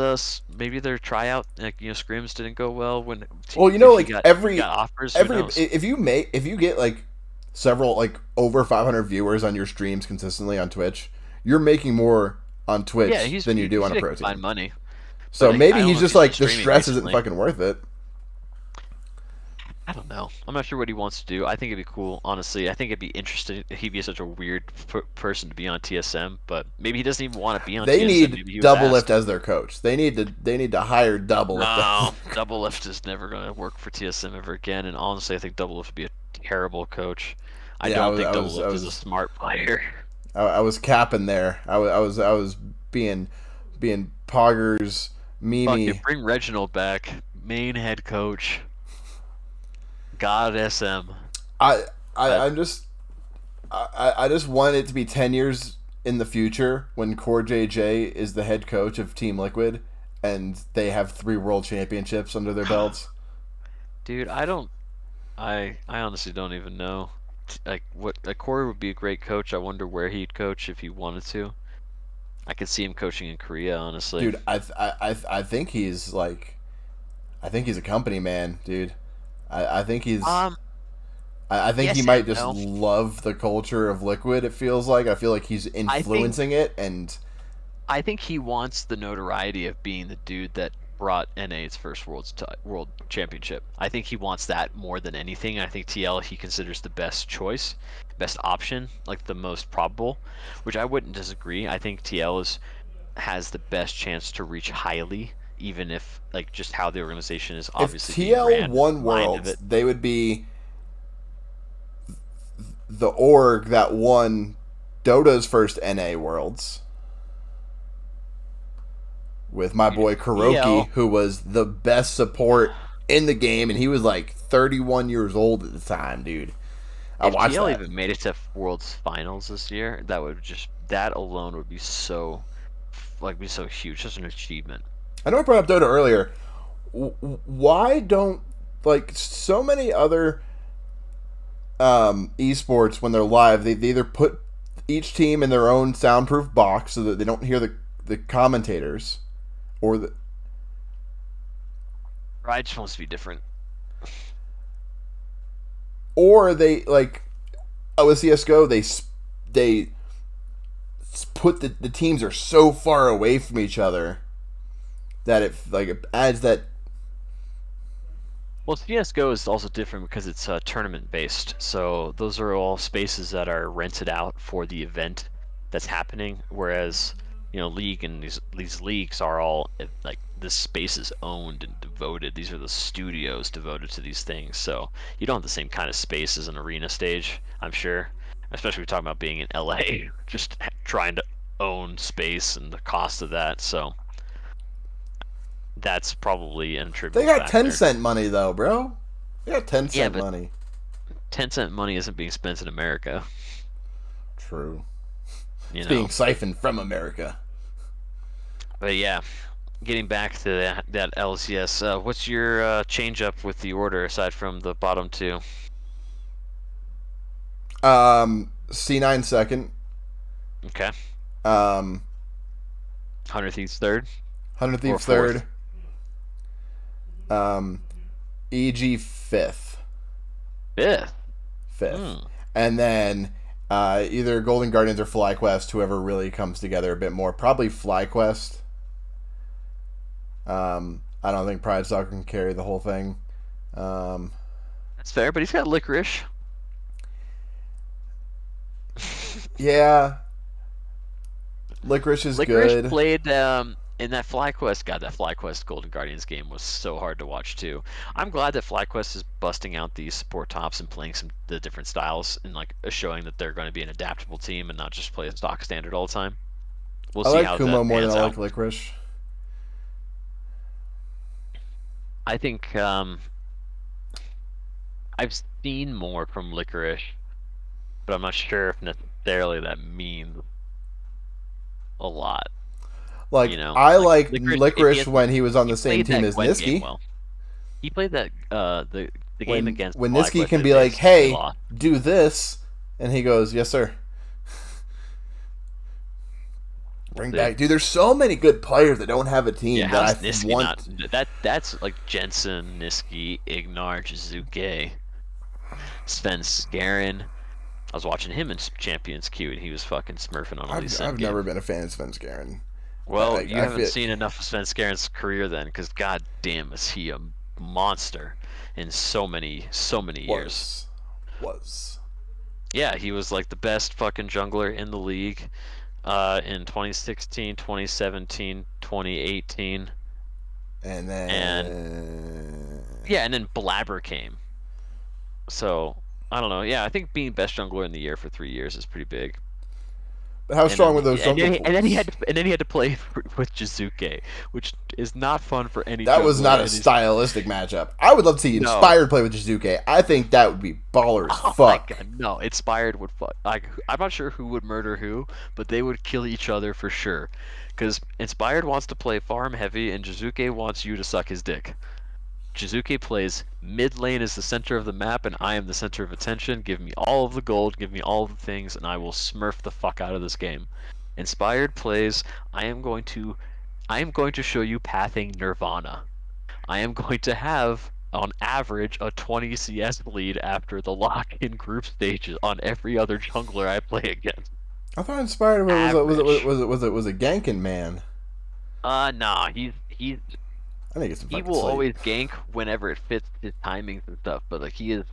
Speaker 2: maybe their tryout, like scrims didn't go well when
Speaker 1: Well,
Speaker 2: if he
Speaker 1: like
Speaker 2: got offers. Who
Speaker 1: every
Speaker 2: knows?
Speaker 1: if you get like several like over 500 viewers on your streams consistently on Twitch, you're making more on
Speaker 2: Yeah,
Speaker 1: Twitch than you do
Speaker 2: he's
Speaker 1: on a
Speaker 2: making
Speaker 1: pro
Speaker 2: fine
Speaker 1: team.
Speaker 2: money.
Speaker 1: So
Speaker 2: But I
Speaker 1: maybe
Speaker 2: don't
Speaker 1: he's
Speaker 2: know if
Speaker 1: just
Speaker 2: he's just
Speaker 1: like the
Speaker 2: streaming
Speaker 1: stress isn't
Speaker 2: recently.
Speaker 1: fucking worth it.
Speaker 2: I don't know. I'm not sure what he wants to do. I think it'd be cool, honestly. I think it'd be interesting. He'd be such a weird person to be on TSM, but maybe he doesn't even want to be on
Speaker 1: They
Speaker 2: TSM.
Speaker 1: need
Speaker 2: Maybe he was
Speaker 1: Double Lift
Speaker 2: asked.
Speaker 1: as their coach. They need to hire Double Lift as
Speaker 2: No, Double Lift is never going to work for TSM ever again. And honestly, I think Double Lift would be a terrible coach. I
Speaker 1: Yeah,
Speaker 2: don't think Double Lift is a smart player.
Speaker 1: I was capping there. I was being Poggers
Speaker 2: Fuck it,
Speaker 1: Mimi.
Speaker 2: bring Reginald back, main head coach, God SM.
Speaker 1: I I
Speaker 2: I,
Speaker 1: I'm just I just want it to be 10 years in the future when Core JJ is the head coach of Team Liquid and they have 3 world championships under their belts.
Speaker 2: dude, I don't. I honestly don't even know. Like what like Corey would be a great coach. I wonder where he'd coach if he wanted to. I could see him coaching in Korea, honestly.
Speaker 1: Dude, I think he's like I think he's a company man, dude. I think he's
Speaker 2: Um,
Speaker 1: I think he
Speaker 2: yes
Speaker 1: might
Speaker 2: and
Speaker 1: just
Speaker 2: no.
Speaker 1: love the culture of Liquid. It feels like I feel like he's
Speaker 2: I think
Speaker 1: influencing it, and
Speaker 2: I think he wants the notoriety of being the dude that brought NA's first world championship. I think he wants that more than anything. I think TL he considers the best choice, best option, like the most probable, which I wouldn't disagree. I think TL has the best chance to reach highly, even if like just how the organization is
Speaker 1: if
Speaker 2: obviously being
Speaker 1: TL
Speaker 2: ran is
Speaker 1: won
Speaker 2: in line of
Speaker 1: Worlds,
Speaker 2: it.
Speaker 1: they would be the org that won Dota's first NA Worlds with my
Speaker 2: Dude,
Speaker 1: boy
Speaker 2: TL,
Speaker 1: Kuroki, who was the best support in the game, and he was like 31 years old at the time, dude. I
Speaker 2: if
Speaker 1: watched
Speaker 2: TL
Speaker 1: that.
Speaker 2: even made it to World's Finals this year, that alone would be so be so huge, such an achievement.
Speaker 1: I know I brought up Dota earlier. Why don't like so many other esports when they're live, they either put each team in their own soundproof box so that they don't hear the commentators, or
Speaker 2: Pride just wants to be different.
Speaker 1: they like with CS:GO they put the teams are so far away from each other that it adds that.
Speaker 2: Well, CS:GO is also different because it's tournament based. So those are all spaces that are rented out for the event that's happening. Whereas, League and these leagues are all like this space is owned and devoted. These are the studios devoted to these things. So you don't have the same kind of space as an arena stage, I'm sure. Especially if we're talking about being in LA, just trying to own space and the cost of that. So that's probably an
Speaker 1: They
Speaker 2: attributable
Speaker 1: got ten
Speaker 2: factor.
Speaker 1: cent money though, bro. They got ten
Speaker 2: Yeah,
Speaker 1: cent
Speaker 2: but
Speaker 1: money.
Speaker 2: 10-cent money isn't being spent in America,
Speaker 1: True.
Speaker 2: you
Speaker 1: It's being
Speaker 2: know.
Speaker 1: siphoned from America.
Speaker 2: But yeah, getting back to that LCS, what's your change up with the order aside from the bottom two?
Speaker 1: C9 second.
Speaker 2: Okay,
Speaker 1: Um,
Speaker 2: 100 Thieves third
Speaker 1: 100
Speaker 2: or
Speaker 1: Thieves
Speaker 2: fourth?
Speaker 1: third. Um, EG fifth.
Speaker 2: Fifth.
Speaker 1: Fifth.
Speaker 2: Hmm.
Speaker 1: And then either Golden Guardians or FlyQuest, whoever really comes together a bit more. Probably FlyQuest. I don't think Pride Stalker can carry the whole thing. Um,
Speaker 2: That's fair, but he's got licorice.
Speaker 1: yeah, Licorice is
Speaker 2: Licorice
Speaker 1: good.
Speaker 2: played in that FlyQuest. God, that FlyQuest Golden Guardians game was so hard to watch too. I'm glad that FlyQuest is busting out these support tops and playing some the different styles and like showing that they're going to be an adaptable team and not just play a stock standard all the time. We'll
Speaker 1: I
Speaker 2: see
Speaker 1: like
Speaker 2: how
Speaker 1: Kumo
Speaker 2: that
Speaker 1: more than I
Speaker 2: pans
Speaker 1: like
Speaker 2: out.
Speaker 1: Licorice.
Speaker 2: I think I've seen more from Licorice, but I'm not sure if necessarily that means a lot. You
Speaker 1: Like
Speaker 2: know,
Speaker 1: I
Speaker 2: like
Speaker 1: like
Speaker 2: Licorice,
Speaker 1: Licorice when he was on
Speaker 2: he
Speaker 1: the same
Speaker 2: played
Speaker 1: team
Speaker 2: that
Speaker 1: as
Speaker 2: Gwen game
Speaker 1: Niski.
Speaker 2: well. He played that the game against
Speaker 1: When Niski
Speaker 2: FlyQuest
Speaker 1: can
Speaker 2: that
Speaker 1: be like,
Speaker 2: they
Speaker 1: "Hey,
Speaker 2: lost.
Speaker 1: do this," and he goes, "Yes, sir."
Speaker 2: We'll
Speaker 1: Bring
Speaker 2: see.
Speaker 1: back, dude. There's so many good players that don't have a
Speaker 2: Yeah,
Speaker 1: team that
Speaker 2: how's
Speaker 1: I
Speaker 2: Niski not?
Speaker 1: want.
Speaker 2: That's like Jensen, Niski, Ignar, Jizuke, Sven Skaren. I was watching him in Champions Q, and he was fucking smurfing on a Lee Sin
Speaker 1: I've
Speaker 2: game.
Speaker 1: never been a fan of Svenskeren.
Speaker 2: Well, you
Speaker 1: I
Speaker 2: haven't
Speaker 1: fit
Speaker 2: seen enough of Sven Skaren's career then, because god damn is he a monster in so many years.
Speaker 1: was was
Speaker 2: Yeah, he was like the best fucking jungler in the league in 2016, 2017, 2018,
Speaker 1: and
Speaker 2: and
Speaker 1: then
Speaker 2: yeah, and then Blabber came. So I don't know. Yeah, I think being best jungler in the year for 3 years is pretty big.
Speaker 1: but how
Speaker 2: And
Speaker 1: strong
Speaker 2: then
Speaker 1: were those jungle
Speaker 2: and then he
Speaker 1: pools?
Speaker 2: had to play with Jizuke, which is not fun for any
Speaker 1: That was
Speaker 2: jungler.
Speaker 1: not a
Speaker 2: And he's
Speaker 1: stylistic matchup. I would love to see
Speaker 2: no.
Speaker 1: Inspired play with Jizuke. I think that would be baller as
Speaker 2: Oh my
Speaker 1: fuck.
Speaker 2: god, no! Inspired would fuck. Like I'm not sure who would murder who, but they would kill each other for sure. Because Inspired wants to play farm heavy, and Jizuke wants you to suck his dick. Jizuke plays mid lane as the center of the map, and I am the center of attention. Give me all of the gold, give me all of the things, and I will smurf the fuck out of this game. Inspired plays, I am going to I am going to show you pathing Nirvana. I am going to have on average a 20 CS lead after the lock in group stages on every other jungler I play against.
Speaker 1: I thought Inspired
Speaker 2: Average.
Speaker 1: was a Gankin man.
Speaker 2: Nah,
Speaker 1: I think it's some
Speaker 2: he
Speaker 1: fucking
Speaker 2: will
Speaker 1: sleep.
Speaker 2: always gank whenever it fits his timings and stuff, but like he is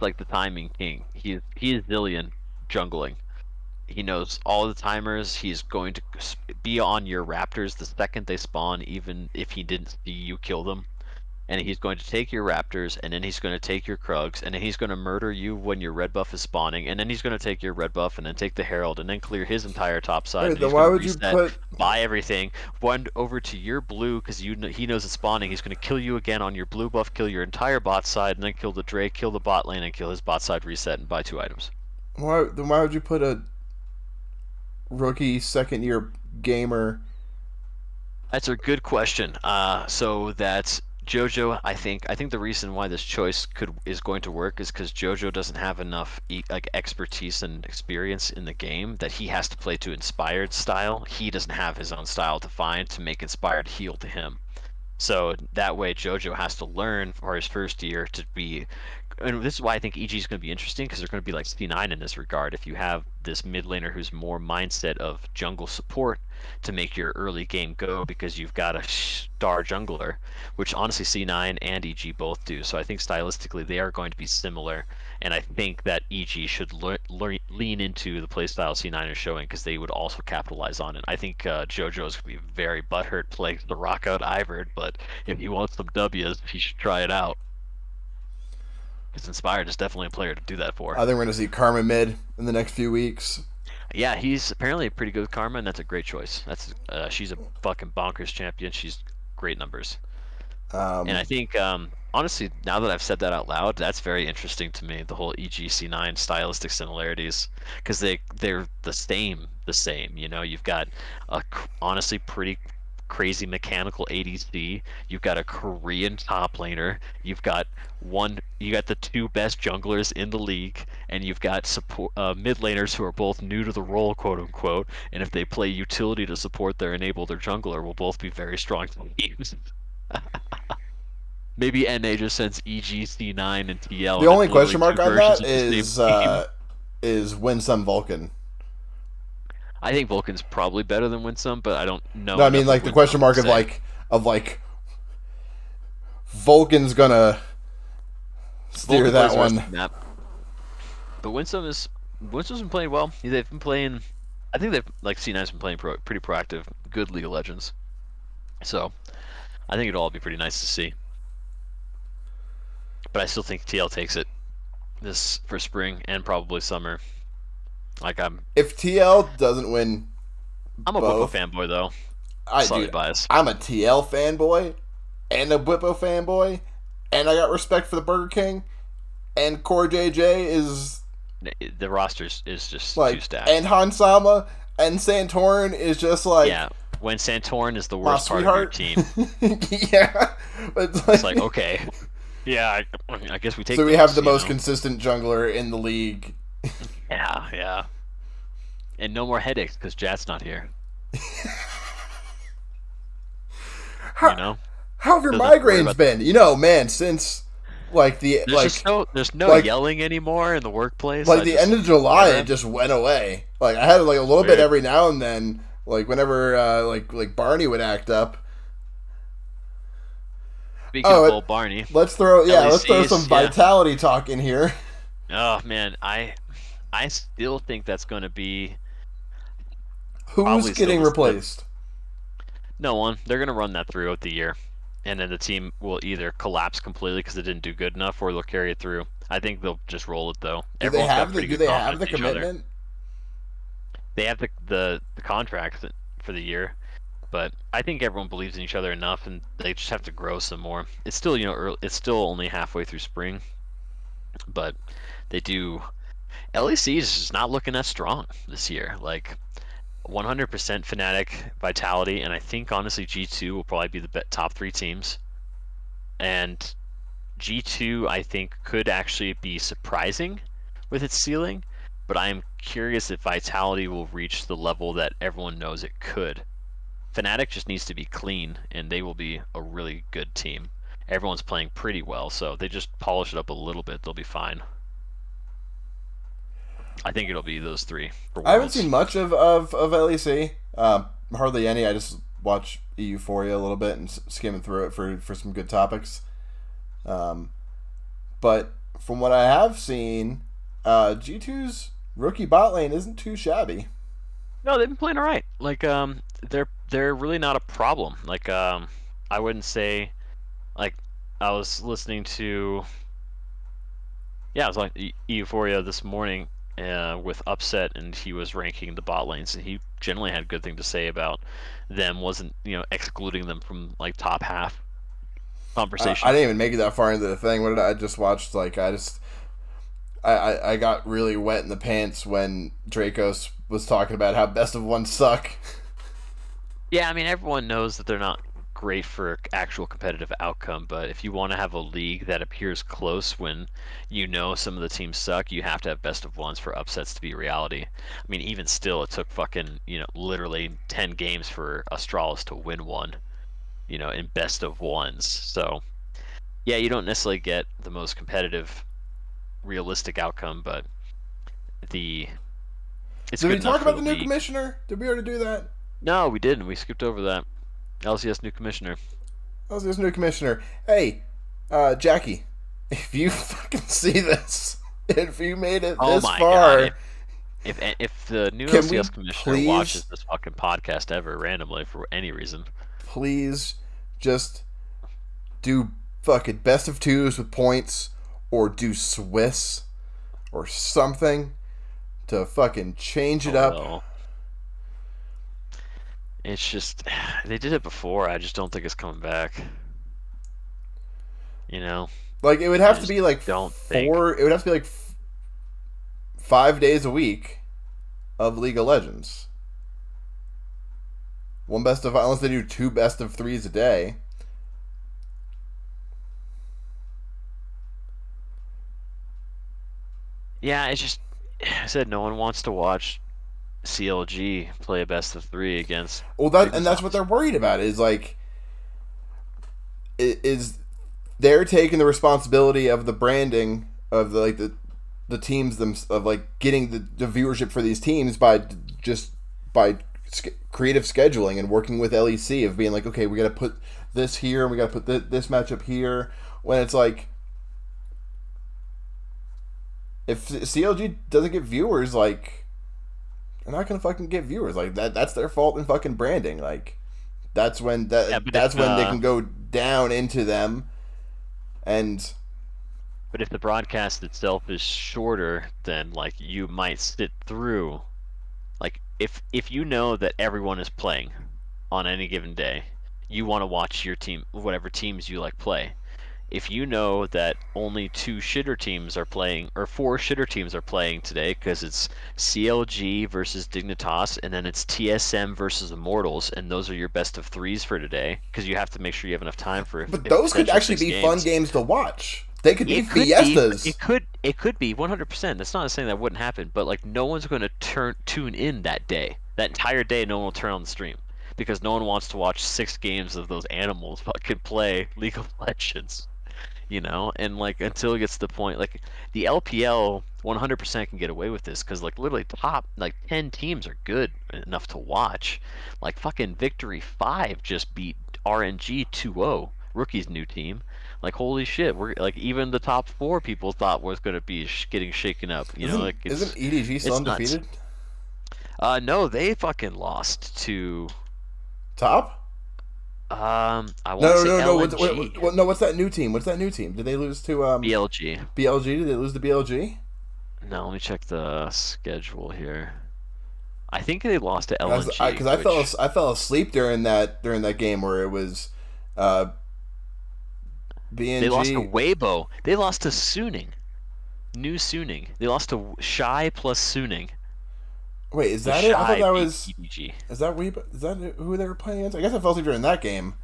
Speaker 2: like the timing king. He is Zillion jungling. He knows all the timers. He's going to be on your raptors the second they spawn, even if he didn't see you kill them. And he's going to take your raptors, and then he's going to take your Krugs, and then he's going to murder you when your red buff is spawning, and then he's going to take your red buff, and then take the Herald, and then clear his entire top side, and
Speaker 1: Wait,
Speaker 2: then
Speaker 1: then
Speaker 2: he's going
Speaker 1: why
Speaker 2: to
Speaker 1: would you
Speaker 2: reset,
Speaker 1: put?
Speaker 2: buy everything, run over to your blue, because he knows it's spawning. He's going to kill you again on your blue buff, kill your entire bot side, and then kill the Drake, kill the bot lane, and kill his bot side reset, and buy 2 items.
Speaker 1: Why would you put a rookie second year gamer?
Speaker 2: That's a good question. So that's JoJo. I think the reason why this choice is going to work is because JoJo doesn't have enough like expertise and experience in the game that he has to play to Inspired style. He doesn't have his own style to find to make Inspired heal to him. So that way, JoJo has to learn for his first year to be. And this is why I think EG is going to be interesting because they're going to be like C9 in this regard. If you have this mid laner who's more mindset of jungle support to make your early game go because you've got a star jungler, which honestly C9 and EG both do. So I think stylistically they are going to be similar. And I think that EG should lean into the playstyle C9 is showing because they would also capitalize on it. I think JoJo is going to be very butthurt playing the rock out Ivern, but if he wants some W's, he should try it out. Because Inspired is definitely a player to do that for.
Speaker 1: I think we're gonna see Karma mid in the next few weeks.
Speaker 2: Yeah, he's apparently pretty good with Karma, and that's a great choice. That's she's a fucking bonkers champion. She's great numbers. And I
Speaker 1: Um,
Speaker 2: think, honestly, now that I've said that out loud, that's very interesting to me. The whole EGC9 stylistic similarities, because they're the same. You know, you've got a honestly pretty crazy mechanical ADC. You've got a Korean top laner. You got the two best junglers in the league, and you've got support mid laners who are both new to the role, quote unquote. And if they play utility to support their jungler, will both be very strong teams. Maybe NA just sends EGC9 and TL,
Speaker 1: The
Speaker 2: and
Speaker 1: only
Speaker 2: it's literally
Speaker 1: question
Speaker 2: two
Speaker 1: mark on
Speaker 2: versions
Speaker 1: that
Speaker 2: of the same game.
Speaker 1: is Winsome Vulcan.
Speaker 2: I think Vulcan's probably better than Winsome, but I don't
Speaker 1: No,
Speaker 2: know
Speaker 1: I mean
Speaker 2: enough of
Speaker 1: like the question
Speaker 2: Winsome to
Speaker 1: mark
Speaker 2: say.
Speaker 1: of like Vulcan's gonna steer
Speaker 2: Vulcan plays
Speaker 1: that
Speaker 2: the rest
Speaker 1: one.
Speaker 2: of the map, but Winsome's been playing well. They've been playing. I think they've like C9's been playing pretty proactive, good League of Legends. So I think it'll all be pretty nice to see. But I still think TL takes it this for spring and probably summer. Like
Speaker 1: If TL doesn't win
Speaker 2: I'm a Bwipo
Speaker 1: both,
Speaker 2: fanboy though,
Speaker 1: I
Speaker 2: slightly
Speaker 1: do.
Speaker 2: biased.
Speaker 1: I'm a TL fanboy and a Bwipo fanboy, and I got respect for the Burger King. And Core JJ is
Speaker 2: The roster is just too
Speaker 1: like,
Speaker 2: stacked.
Speaker 1: and Hansama and Santorin is just like
Speaker 2: Yeah, when Santorin is the
Speaker 1: my
Speaker 2: worst part of your
Speaker 1: sweetheart.
Speaker 2: team,
Speaker 1: Yeah, it's
Speaker 2: it's like
Speaker 1: like
Speaker 2: okay, yeah, I guess we take
Speaker 1: so we have
Speaker 2: those,
Speaker 1: the most consistent jungler in the league.
Speaker 2: Yeah, yeah, and no more headaches because Jat's not here. You
Speaker 1: How,
Speaker 2: know,
Speaker 1: how have your
Speaker 2: doesn't have to worry
Speaker 1: migraines
Speaker 2: about.
Speaker 1: been? You know, man, since like the
Speaker 2: There's no
Speaker 1: like
Speaker 2: yelling anymore in the workplace.
Speaker 1: like
Speaker 2: I
Speaker 1: the
Speaker 2: just
Speaker 1: end of July, it
Speaker 2: never.
Speaker 1: just went away. Like I had it like a little bit
Speaker 2: Weird.
Speaker 1: every now and then. Like whenever like Barney would act up.
Speaker 2: Speaking of
Speaker 1: Oh,
Speaker 2: old Barney,
Speaker 1: let's throw some
Speaker 2: LECs, yeah.
Speaker 1: vitality talk in here.
Speaker 2: Oh man, I still think that's going to be
Speaker 1: Who's
Speaker 2: probably still
Speaker 1: getting
Speaker 2: the
Speaker 1: replaced?
Speaker 2: no one. They're going to run that throughout the year, and then the team will either collapse completely because it didn't do good enough, or they'll carry it through. I think they'll just roll it though. Everyone's got pretty
Speaker 1: Do
Speaker 2: good
Speaker 1: they have
Speaker 2: confidence
Speaker 1: the
Speaker 2: in each other.
Speaker 1: commitment?
Speaker 2: They have the contract for the year, but I think everyone believes in each other enough, and they just have to grow some more. It's still early, it's still only halfway through spring, but they do. LEC is just not looking that strong this year. Like 100% Fnatic Vitality, and I think honestly G2 will probably be the top three teams. And G2 I think could actually be surprising with its ceiling, but I am curious if Vitality will reach the level that everyone knows it could. Fnatic just needs to be clean, and they will be a really good team. Everyone's playing pretty well, so they just polish it up a little bit, they'll be fine. I think it'll be those three for
Speaker 1: I haven't seen
Speaker 2: Worlds.
Speaker 1: much of LEC. Hardly any. I just watch Euphoria a little bit and skimming through it for some good topics. Um, but from what I have seen, G2's rookie bot lane isn't too shabby.
Speaker 2: No, they've been playing all right. Like they're really not a problem. Like I wouldn't say like I was listening to I was like Euphoria this morning with Upset, and he was ranking the bot lanes, and he generally had good thing to say about them. Wasn't excluding them from like top half
Speaker 1: I
Speaker 2: conversation.
Speaker 1: didn't even make it that far into the thing. What did I just watched? Like I got really wet in the pants when Dracos was talking about how best of one suck.
Speaker 2: Yeah, I mean everyone knows that they're not great for actual competitive outcome, but if you want to have a league that appears close when some of the teams suck, you have to have best of ones for upsets to be reality. I mean, even still, it took fucking, literally 10 games for Astralis to win one, in best of ones. So, yeah, you don't necessarily get the most competitive, realistic outcome, but the it's
Speaker 1: Did we
Speaker 2: good enough
Speaker 1: talk
Speaker 2: for
Speaker 1: about
Speaker 2: the
Speaker 1: the new
Speaker 2: league.
Speaker 1: commissioner? Did we already do that?
Speaker 2: No, we didn't. We skipped over that. LCS new commissioner.
Speaker 1: Oh, this new commissioner. Hey, Jackie, if you fucking see this, if you made it
Speaker 2: Oh
Speaker 1: this
Speaker 2: my god,
Speaker 1: far,
Speaker 2: if the new
Speaker 1: can
Speaker 2: LCS
Speaker 1: we
Speaker 2: commissioner watches
Speaker 1: please,
Speaker 2: this fucking podcast ever randomly for any reason,
Speaker 1: please just do fucking best of twos with points or do Swiss or something to fucking change it
Speaker 2: oh
Speaker 1: up?
Speaker 2: well. It's just they did it before. I just don't think it's coming back. You know,
Speaker 1: Like, it would
Speaker 2: I
Speaker 1: have to
Speaker 2: just
Speaker 1: be like
Speaker 2: don't think.
Speaker 1: it would have to be like 5 days a week of League of Legends. One best of, unless they do two best of threes a day.
Speaker 2: Yeah, it's just I said no one wants to watch CLG play a best of three against
Speaker 1: Well, that's what
Speaker 2: Supersonics.
Speaker 1: they're worried about is like, is they're taking the responsibility of the branding of the teams them of like getting the viewership for these teams by just by creative scheduling and working with LEC of being like, okay, we got to put this here and we got to put this matchup here. When it's like, if CLG doesn't get viewers, like they're not gonna fucking get viewers. Like that's their fault in fucking branding. Like
Speaker 2: Yeah, but
Speaker 1: that's when they can go down into them and
Speaker 2: if the broadcast itself is shorter, then like you might sit through. Like if you know that everyone is playing on any given day, you want to watch your team, whatever teams you like play. If you know that only two shitter teams are playing, or four shitter teams are playing today, because it's CLG versus Dignitas, and then it's TSM versus Immortals, and those are your best of threes for today, because you have to make sure you have enough time for
Speaker 1: but
Speaker 2: if
Speaker 1: those could
Speaker 2: potentially
Speaker 1: actually
Speaker 2: six
Speaker 1: be fun
Speaker 2: games.
Speaker 1: games to watch. They could be
Speaker 2: It could be,
Speaker 1: fiestas.
Speaker 2: it could be 100%. That's not saying that wouldn't happen, but like no one's going to tune in that day. That entire day, no one will turn on the stream because no one wants to watch 6 games of those animals fucking play League of Legends. And like until it gets to the point, like the LPL 100% can get away with this because like literally top like 10 teams are good enough to watch. Like fucking Victory 5 just beat RNG 2-0, Rookie's new team. Like holy shit, we're like even the top 4 people thought was going to be getting shaken up.
Speaker 1: Isn't
Speaker 2: Like
Speaker 1: isn't EDG still
Speaker 2: it's nuts.
Speaker 1: undefeated?
Speaker 2: No, they fucking lost to
Speaker 1: Top?
Speaker 2: I want to
Speaker 1: No,
Speaker 2: say
Speaker 1: no, no, no.
Speaker 2: LNG.
Speaker 1: No, what's that new team? What's that new team? Did they lose to
Speaker 2: BLG.
Speaker 1: BLG? Did they lose to BLG?
Speaker 2: No, let me check the schedule here. I think they lost to
Speaker 1: Because
Speaker 2: LNG, which
Speaker 1: I fell asleep during that game where it was uh,
Speaker 2: they lost to
Speaker 1: BNG.
Speaker 2: Weibo. They lost to Suning. New Suning. They lost to Shy plus Suning.
Speaker 1: Wait, is
Speaker 2: So
Speaker 1: that it? I thought
Speaker 2: Shy
Speaker 1: that
Speaker 2: beat
Speaker 1: was.
Speaker 2: EDG.
Speaker 1: Is that Weibo? Is that who they were playing against? I guess I fell asleep during that game.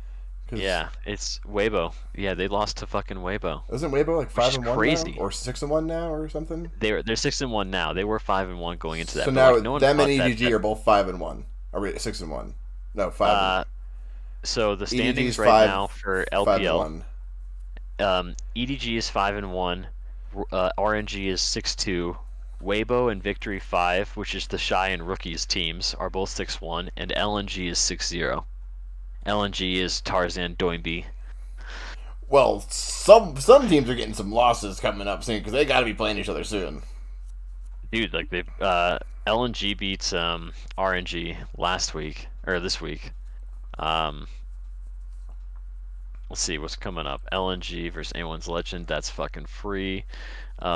Speaker 1: Because
Speaker 2: Yeah, it's Weibo. Yeah, they lost to fucking Weibo,
Speaker 1: isn't Weibo like
Speaker 2: which
Speaker 1: five
Speaker 2: is
Speaker 1: and one now
Speaker 2: crazy.
Speaker 1: or 6-1 now or something?
Speaker 2: They're 6-1 now. They were 5-1 going into
Speaker 1: So
Speaker 2: that, but
Speaker 1: now
Speaker 2: like no one
Speaker 1: them and
Speaker 2: thought that
Speaker 1: EDG are both 5-1. Are we 6-1? No, 5 and
Speaker 2: uh so the
Speaker 1: EDG's
Speaker 2: standings right now for
Speaker 1: five and
Speaker 2: LPL,
Speaker 1: one.
Speaker 2: EDG is 5-1, RNG is 6-2, Weibo and Victory 5, which is the Shy and Rookies teams, are both 6-1, and LNG is 6-0. LNG is Tarzan Doimbi.
Speaker 1: Well, some teams are getting some losses coming up soon because they got to be playing each other soon.
Speaker 2: Dude, like they LNG beats RNG last week or this week. Um, let's see what's coming up. LNG versus anyone's Legend. That's fucking free.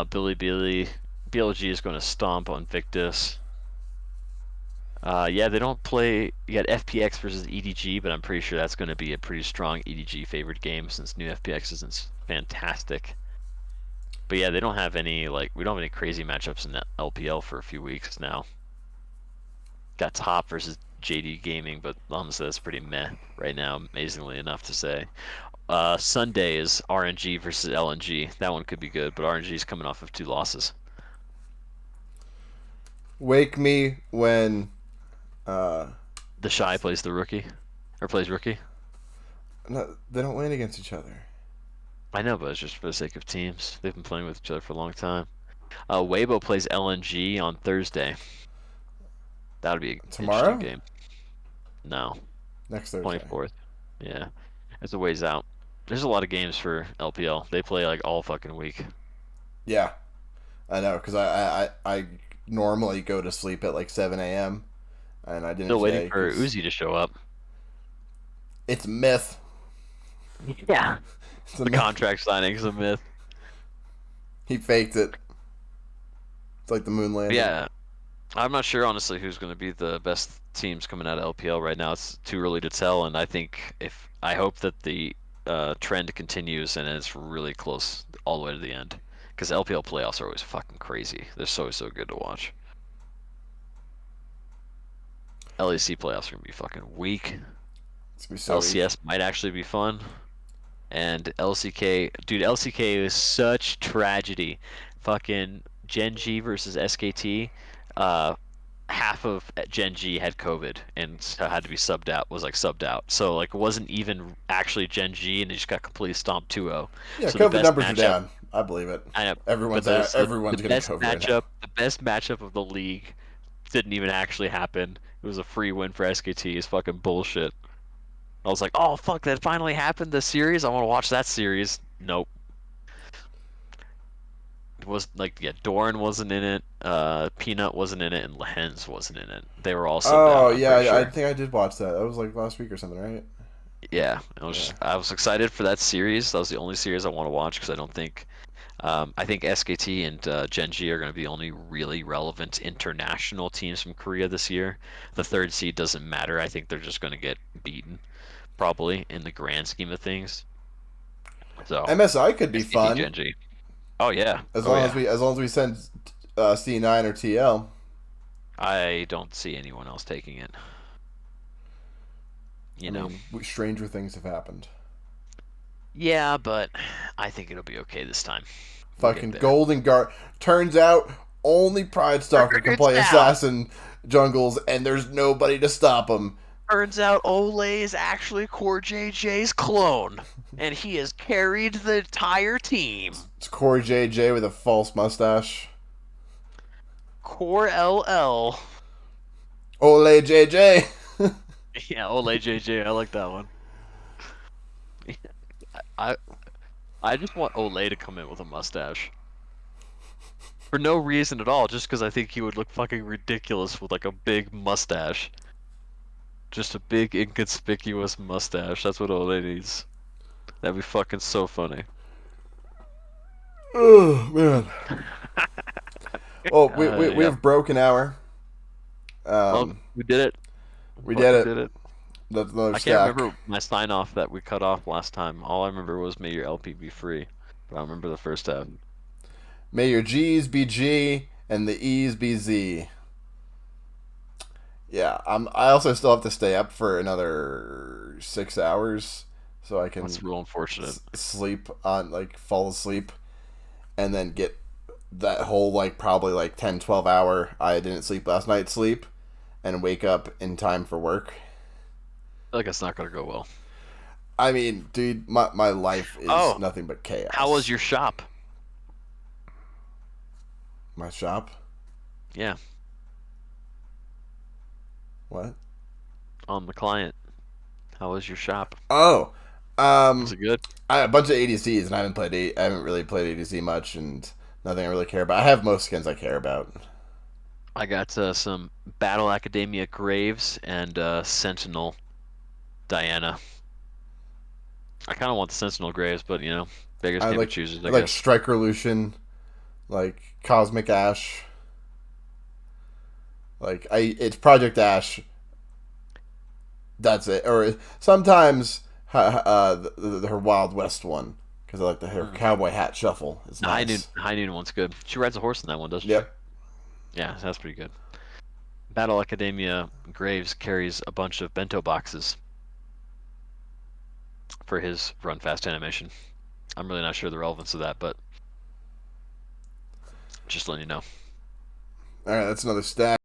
Speaker 2: Billy BLG is going to stomp on Victus. Yeah, they don't play. You got FPX versus EDG, but I'm pretty sure that's going to be a pretty strong EDG favored game since new FPX isn't fantastic. But yeah, they don't have any we don't have any crazy matchups in that LPL for a few weeks now. Got Top versus JD Gaming, but honestly that's pretty meh right now. Amazingly enough to say. Sunday is RNG versus LNG. That one could be good, but RNG is coming off of 2 losses.
Speaker 1: Wake me when
Speaker 2: The Shy plays the rookie, or plays rookie.
Speaker 1: no, they don't win against each other.
Speaker 2: I know, but it's just for the sake of teams. They've been playing with each other for a long time. Weibo plays LNG on Thursday. That'll be an interesting
Speaker 1: Tomorrow?
Speaker 2: game. No,
Speaker 1: Next Thursday.
Speaker 2: 24th. Yeah, it's a ways out. There's a lot of games for LPL. They play like all fucking week.
Speaker 1: Yeah, I know because I normally go to sleep at like 7 a.m. and I didn't
Speaker 2: Still waiting
Speaker 1: today
Speaker 2: for
Speaker 1: because
Speaker 2: Uzi to show up.
Speaker 1: it's a myth.
Speaker 2: Yeah.
Speaker 1: It's a
Speaker 2: The
Speaker 1: myth.
Speaker 2: contract signing is a myth.
Speaker 1: He faked it. It's like the moon landing.
Speaker 2: Yeah, I'm not sure honestly who's going to be the best teams coming out of LPL right now. It's too early to tell, and I hope that the trend continues and it's really close all the way to the end. Because LPL playoffs are always fucking crazy. They're so good to watch. LEC playoffs are gonna be fucking weak.
Speaker 1: It's gonna be so weak.
Speaker 2: LCS might actually be fun. And LCK, dude, LCK is such tragedy. Fucking Gen G versus SKT. half of Gen G had COVID and so had to be subbed out. Was like subbed out. So like it wasn't even actually Gen G, and they just got completely stomped 2-0.
Speaker 1: Yeah,
Speaker 2: So the
Speaker 1: COVID
Speaker 2: best
Speaker 1: numbers are
Speaker 2: matchup.
Speaker 1: down. I believe it.
Speaker 2: I know, but
Speaker 1: Everyone's
Speaker 2: the
Speaker 1: everyone's getting COVID right now.
Speaker 2: the best matchup of the league didn't even actually happen. It was a free win for SKT. It's fucking bullshit. I was like, oh fuck, that finally happened. The series. I want to watch that series. Nope. It was like yeah, Doran wasn't in it. Peanut wasn't in it, and Lehens wasn't in it. They were all subbed
Speaker 1: Oh
Speaker 2: out. I'm
Speaker 1: yeah,
Speaker 2: pretty
Speaker 1: I
Speaker 2: sure.
Speaker 1: think I did watch that. That was like last week or something, right?
Speaker 2: Yeah,
Speaker 1: Yeah.
Speaker 2: I was excited for that series. That was the only series I want to watch because I don't think I think SKT and Gen G are going to be the only really relevant international teams from Korea this year. The third seed doesn't matter. I think they're just going to get beaten probably in the grand scheme of things. So
Speaker 1: MSI could be
Speaker 2: SKT
Speaker 1: fun
Speaker 2: Gen G. Oh yeah,
Speaker 1: as
Speaker 2: oh
Speaker 1: long
Speaker 2: yeah.
Speaker 1: as we send C9 or TL.
Speaker 2: I don't see anyone else taking it.
Speaker 1: I
Speaker 2: You know.
Speaker 1: mean, stranger things have happened.
Speaker 2: Yeah, but I think it'll be okay this time. We'll get
Speaker 1: Fucking
Speaker 2: there.
Speaker 1: Golden Guard. Turns out only Pride Stalker can
Speaker 2: Turns
Speaker 1: play
Speaker 2: out,
Speaker 1: assassin jungles, and there's nobody to stop him.
Speaker 2: turns out Olay is actually Core JJ's clone, and he has carried the entire team.
Speaker 1: It's Corey JJ with a false mustache.
Speaker 2: Core LL.
Speaker 1: Ole JJ.
Speaker 2: Yeah, Olay JJ. I like that one. I I just want Olay to come in with a mustache for no reason at all, just because I think he would look fucking ridiculous with like a big mustache. Just a big inconspicuous mustache. That's what Olay needs. That'd be fucking so funny.
Speaker 1: Oh man. Well, we
Speaker 2: Yep.
Speaker 1: have broken hour.
Speaker 2: Well,
Speaker 1: Um,
Speaker 2: we did it.
Speaker 1: we did
Speaker 2: Fucking
Speaker 1: it.
Speaker 2: did it.
Speaker 1: That's another
Speaker 2: I can't
Speaker 1: stack.
Speaker 2: remember my sign off that we cut off last time. All I remember was "May your LP be free," but I don't remember the first half.
Speaker 1: May your G's be G and the E's be Z. Yeah, I also still have to stay up for another 6 hours so I
Speaker 2: That's
Speaker 1: can
Speaker 2: real unfortunate.
Speaker 1: sleep on like fall asleep and then get that whole like probably like 10-12 hour I didn't sleep last night sleep and wake up in time for work.
Speaker 2: I feel like it's not gonna go well.
Speaker 1: I mean, dude, my life is
Speaker 2: Oh,
Speaker 1: nothing but
Speaker 2: how was
Speaker 1: chaos.
Speaker 2: your shop?
Speaker 1: My shop?
Speaker 2: Yeah,
Speaker 1: What?
Speaker 2: on the client. How was your shop?
Speaker 1: Oh,
Speaker 2: Was
Speaker 1: um,
Speaker 2: it good?
Speaker 1: I have a bunch of ADCs and I haven't really played ADC much and nothing I really care about. I have most skins I care about.
Speaker 2: I got some Battle Academia Graves and Sentinel Diana. I kind of want the Sentinel Graves, but you know, beggars
Speaker 1: I
Speaker 2: can't be
Speaker 1: like
Speaker 2: choosers,
Speaker 1: I
Speaker 2: I
Speaker 1: like
Speaker 2: guess.
Speaker 1: Striker Lucian, like Cosmic Ash, like I it's Project Ash. That's it. Or sometimes her Wild West one because I like her
Speaker 2: Mm.
Speaker 1: cowboy hat shuffle. It's nice.
Speaker 2: High Noon one's good. She rides a horse in that one, doesn't she?
Speaker 1: Yep.
Speaker 2: Yeah, that's pretty good. Battle Academia Graves carries a bunch of bento boxes for his run fast animation. I'm really not sure the relevance of that, but just letting you know.
Speaker 1: All right, that's another stack.